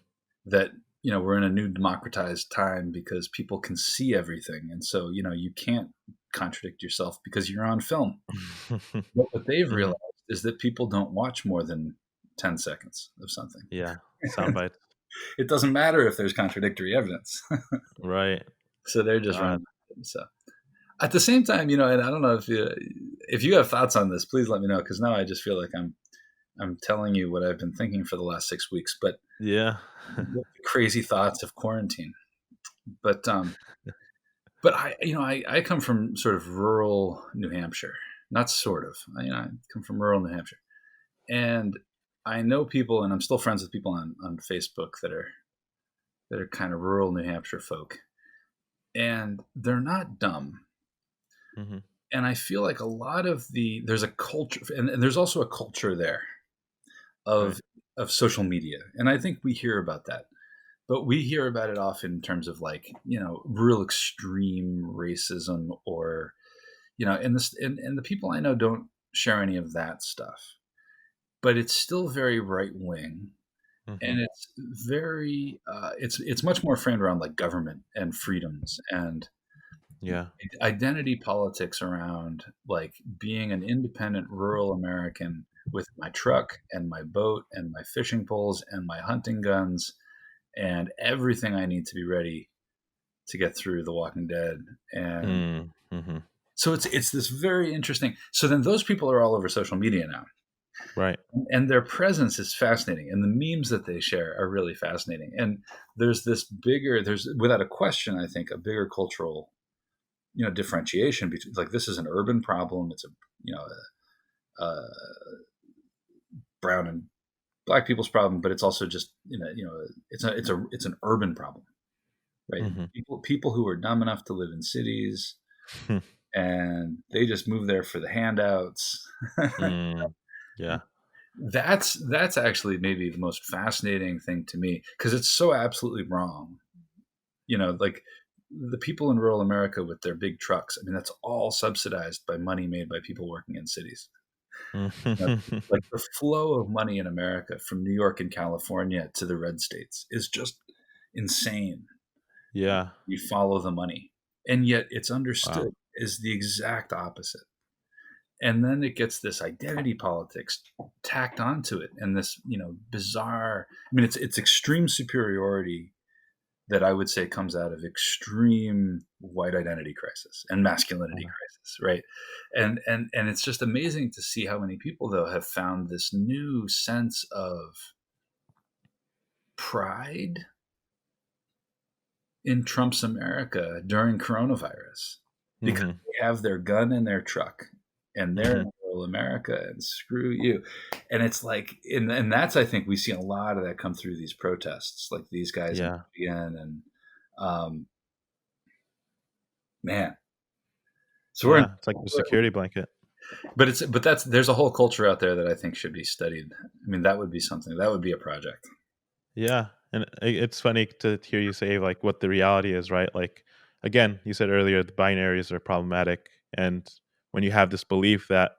that, you know, we're in a new democratized time because people can see everything. And so, you know, you can't contradict yourself because you're on film. But what they've Hmm. realized is that people don't watch more than 10 seconds of something. Yeah. Sound bites. It doesn't matter if there's contradictory evidence. Right. So they're just Uh, running. So at the same time, you know, and I don't know if you have thoughts on this, please let me know, because now I just feel like I'm telling you what I've been thinking for the last 6 weeks, but yeah. the crazy thoughts of quarantine. But but I come from sort of rural New Hampshire, not sort of. I come from rural New Hampshire, and I know people, and I'm still friends with people on Facebook that are kind of rural New Hampshire folk, and they're not dumb. Hmm. And I feel like a lot of there's a culture, and there's also a culture there Right. of social media, and I think we hear about that, but we hear about it often in terms of like, you know, real extreme racism, or you know, and the people I know don't share any of that stuff, but it's still very right wing, Hmm. and it's very it's much more framed around like government and freedoms and Yeah. identity politics around like being an independent rural American with my truck and my boat and my fishing poles and my hunting guns and everything I need to be ready to get through The Walking Dead. And Mm-hmm. so it's this very interesting. So then those people are all over social media now. Right. And their presence is fascinating, and the memes that they share are really fascinating. And there's without a question, I think, a bigger cultural, differentiation between, like, this is an urban problem. It's a brown and black people's problem, but it's also just, it's an urban problem, right? Mm-hmm. People who are dumb enough to live in cities, and they just move there for the handouts. Yeah. That's actually maybe the most fascinating thing to me, because it's so absolutely wrong. Like, the people in rural America with their big trucks, I mean, that's all subsidized by money made by people working in cities. Like, the flow of money in America from New York and California to the red states is just insane. Yeah. You follow the money, and yet it's Wow. understood is the exact opposite. And then it gets this identity politics tacked onto it, and this, bizarre. I mean, it's extreme superiority that I would say comes out of extreme white identity crisis and masculinity crisis, right? And it's just amazing to see how many people, though, have found this new sense of pride in Trump's America during coronavirus, because they have their gun in their truck and they're in rural America, and screw you. And it's like, and that's, I think we see a lot of that come through these protests, like these guys in Michigan, and man. So it's like the security blanket. But there's a whole culture out there that I think should be studied. I mean, that would be something. That would be a project. Yeah, and it's funny to hear you say, like, what the reality is, right? Like, again, you said earlier the binaries are problematic, and when you have this belief that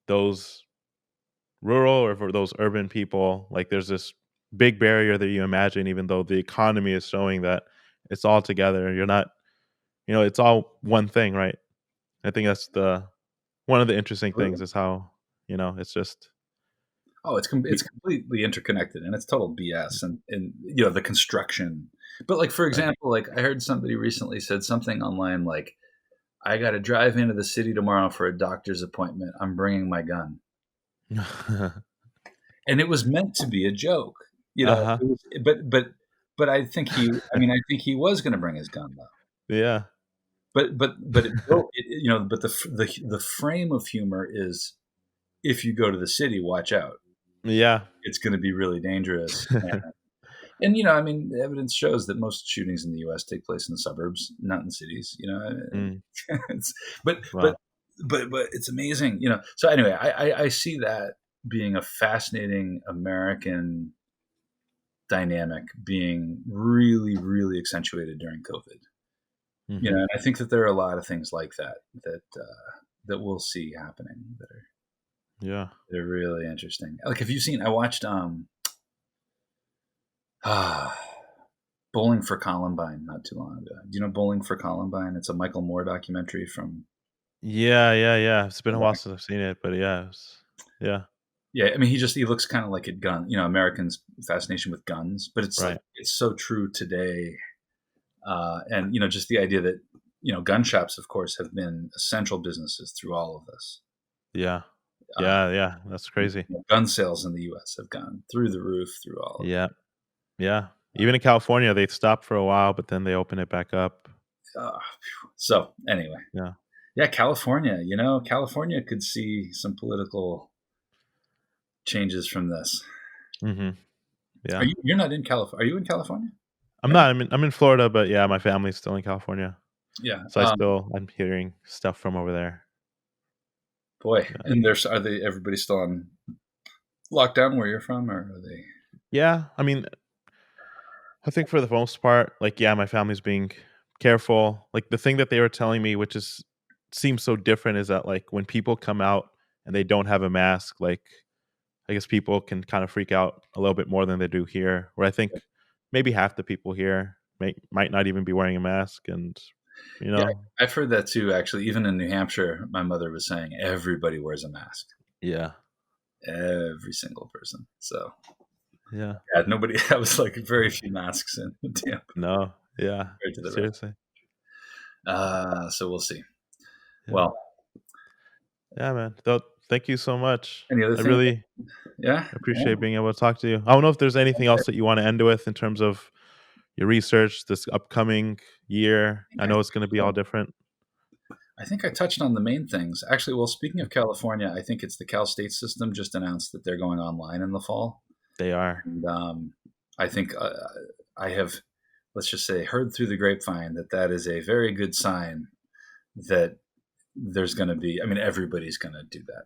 those rural or for those urban people, like, there's this big barrier that you imagine, even though the economy is showing that it's all together. You're not, it's all one thing, right? I think that's one of the interesting things is how, it's just. Oh, it's completely interconnected, and it's total BS. And the construction. But, like, for example, like, I heard somebody recently said something online like, "I got to drive into the city tomorrow for a doctor's appointment. I'm bringing my gun." And it was meant to be a joke, Uh-huh. It was, but I think I think he was going to bring his gun, though. Yeah. But but the frame of humor is, if you go to the city, watch out. Yeah. It's going to be really dangerous. And I mean, the evidence shows that most shootings in the U.S. take place in the suburbs, not in cities. But Wow. it's amazing. So anyway, I see that being a fascinating American dynamic, being really, really accentuated during COVID. And I think that there are a lot of things like that we'll see happening that are really interesting. Like, have you seen? I watched Bowling for Columbine not too long ago. Do you know Bowling for Columbine? It's a Michael Moore documentary from. Yeah. It's been a while since I've seen it, but yeah. Yeah, I mean, he looks kind of like a gun. Americans' fascination with guns, but it's Right. like, it's so true today. And just the idea that gun shops, of course, have been essential businesses through all of this. Yeah. That's crazy. Gun sales in the U.S. have gone through the roof through all of it. Yeah. Even in California, they stopped for a while, but then they open it back up. So anyway, yeah, California. California could see some political changes from this. Yeah. You're not in California? Are you in California? I'm not. I'm in Florida, but yeah, my family's still in California. Yeah. So I'm hearing stuff from over there. Boy, and everybody still on lockdown where you're from, or are they? Yeah, I mean, I think for the most part, like, my family's being careful. Like, the thing that they were telling me, which seems so different, is that, like, when people come out and they don't have a mask, like, I guess people can kind of freak out a little bit more than they do here. Where I think maybe half the people here might not even be wearing a mask, and Yeah, I've heard that too. Actually, even in New Hampshire, my mother was saying everybody wears a mask. Yeah. every single person. So Yeah. yeah, nobody. I was like very few masks in Tampa No. Yeah. compared to the rest. Seriously. So we'll see. Yeah. Well, Yeah, man. Thank you so much. any other I things? really Yeah. appreciate being able to talk to you. I don't know if there's anything else that you want to end with in terms of your research this upcoming year. I I know it's going to be so. all different. I think I touched on the main things. Actually, well, speaking of California, I think it's the Cal State system just announced that they're going online in the fall. They are. And I think I have, let's just say, heard through the grapevine that that is a very good sign that there's going to be, I mean, everybody's going to do that.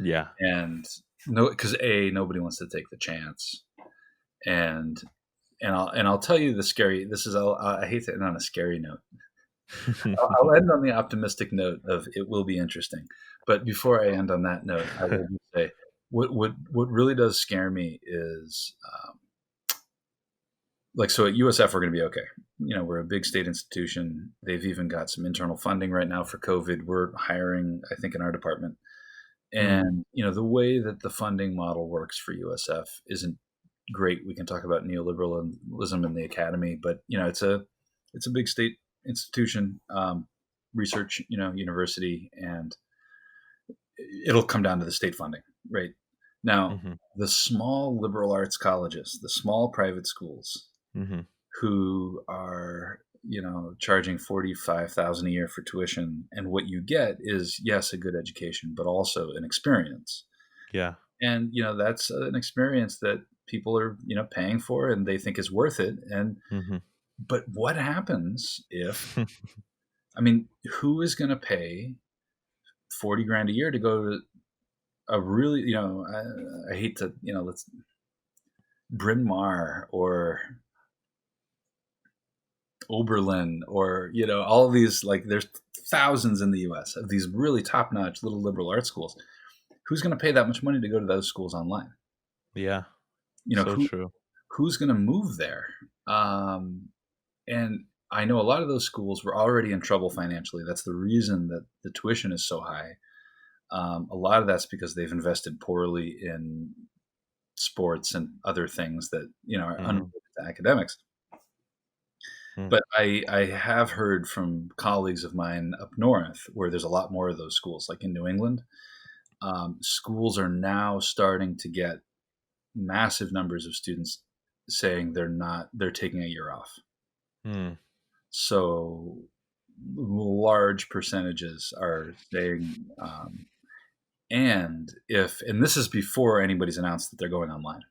Yeah. And no, because nobody wants to take the chance. And I'll tell you the scary, I hate to end on a scary note. I'll end on the optimistic note of it will be interesting. But before I end on that note, I will just say what really does scare me is so at USF we're going to be okay. We're a big state institution. They've even got some internal funding right now for COVID. We're hiring, I think, in our department. And the way that the funding model works for USF isn't great. We can talk about neoliberalism in the academy, but it's a big state institution, research, university, and it'll come down to the state funding, right? Now, the small liberal arts colleges, the small private schools, who are charging $45,000 a year for tuition, and what you get is, yes, a good education, but also an experience. Yeah. And that's an experience that people are paying for, and they think is worth it. And but what happens if I mean, who is going to pay $40,000 a year to go to a really I hate to let's Bryn Mawr or Oberlin or all of these, like, there's thousands in the US of these really top-notch little liberal arts schools. Who's going to pay that much money to go to those schools online? Yeah. So true. Who's going to move there? And I know a lot of those schools were already in trouble financially. That's the reason that the tuition is so high. A lot of that's because they've invested poorly in sports and other things that are unrelated to academics. But I have heard from colleagues of mine up north where there's a lot more of those schools, like in New England. Schools are now starting to get massive numbers of students saying they're taking a year off. So large percentages are saying, and this is before anybody's announced that they're going online.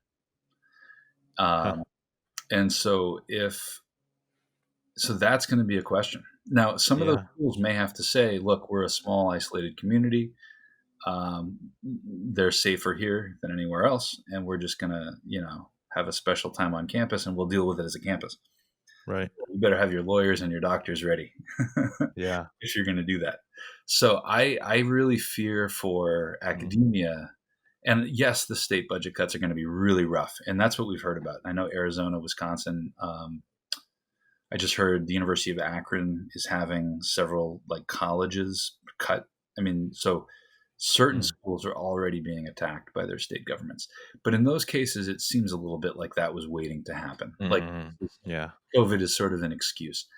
And so that's going to be a question. Now, some of those schools may have to say, look, we're a small, isolated community. They're safer here than anywhere else. And we're just going to, have a special time on campus, and we'll deal with it as a campus. Right. You better have your lawyers and your doctors ready. Yeah. If you're going to do that. So I really fear for academia. And yes, the state budget cuts are going to be really rough. And that's what we've heard about. I know Arizona, Wisconsin. I just heard the University of Akron is having several colleges cut. I mean, so certain schools are already being attacked by their state governments. But in those cases, it seems a little bit like that was waiting to happen. Like, COVID is sort of an excuse.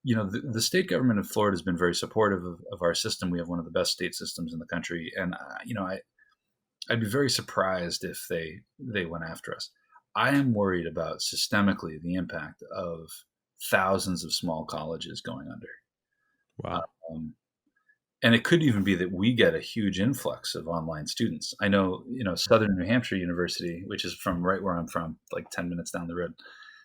The state government of Florida has been very supportive of our system. We have one of the best state systems in the country. And, I'd be very surprised if they went after us. I am worried about systemically the impact of thousands of small colleges going under. Wow. And it could even be that we get a huge influx of online students. I know, Southern New Hampshire University, which is from right where I'm from, like 10 minutes down the road,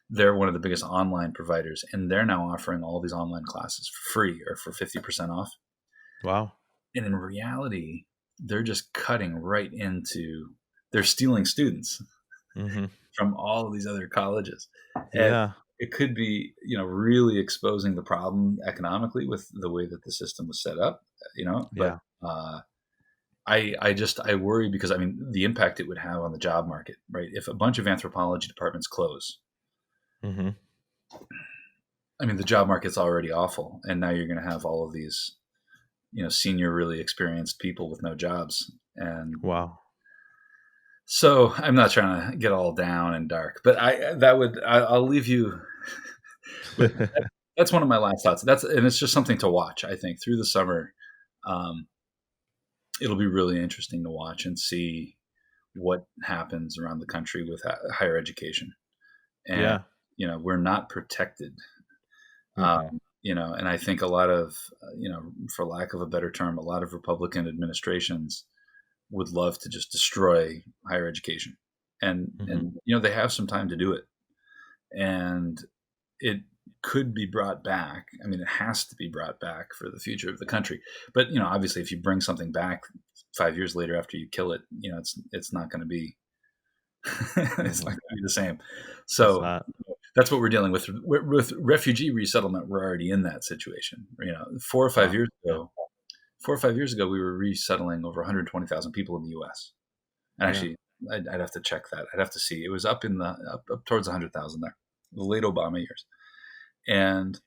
they're one of the biggest online providers, and they're now offering all these online classes for free or for 50% off. Wow. And in reality, they're just cutting right into, they're stealing students from all of these other colleges. And it could be, really exposing the problem economically with the way that the system was set up, but I worry because, I mean, the impact it would have on the job market, right? If a bunch of anthropology departments close, I mean, the job market's already awful. And now you're going to have all of these, senior, really experienced people with no jobs. And So I'm not trying to get all down and dark, but I'll leave you with that's one of my last thoughts. And it's just something to watch. I think through the summer, um, it'll be really interesting to watch and see what happens around the country with higher education. And Yeah. we're not protected. Mm-mm. And I think a lot of, for lack of a better term, a lot of Republican administrations would love to just destroy higher education, and Mm-hmm. and they have some time to do it, and it could be brought back. I mean, it has to be brought back for the future of the country. But obviously, if you bring something back 5 years later after you kill it, it's not going to be it's not Mm-hmm. going to be the same. It's So not. that's what we're dealing with refugee resettlement. We're already in that situation. 4 or 5 Wow. years Yeah. ago, 4 or 5 years ago, we were resettling over 120,000 people in the U.S. And Yeah. actually, I'd have to check that. I'd have to see. It was up in the up towards 100,000 there, the late Obama years. And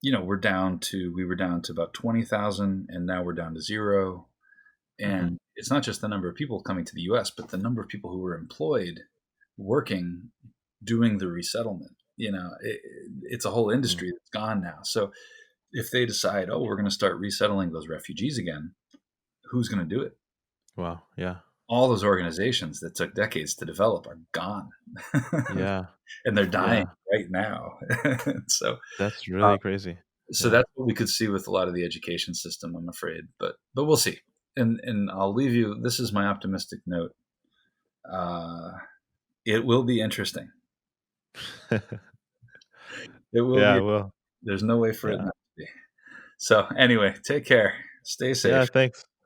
we were down to about 20,000, and now we're down to zero. Mm-hmm. And it's not just the number of people coming to the U.S., but the number of people who were employed, working, doing the resettlement. It's a whole Mm-hmm. industry that's gone now. So if they decide, oh, we're going to start resettling those refugees again, who's going to do it? Wow. Yeah. All those organizations that took decades to develop are gone. Yeah. And they're dying Yeah. right now. so That's uh, really crazy. so Yeah. that's what we could see with a lot of the education system, I'm afraid. But we'll see. And I'll leave you. This is my optimistic note. Uh, it will be interesting. It will Yeah. be. Well. There's no way for it Yeah. not to be. So anyway, take care. Stay Yeah. safe. Thanks.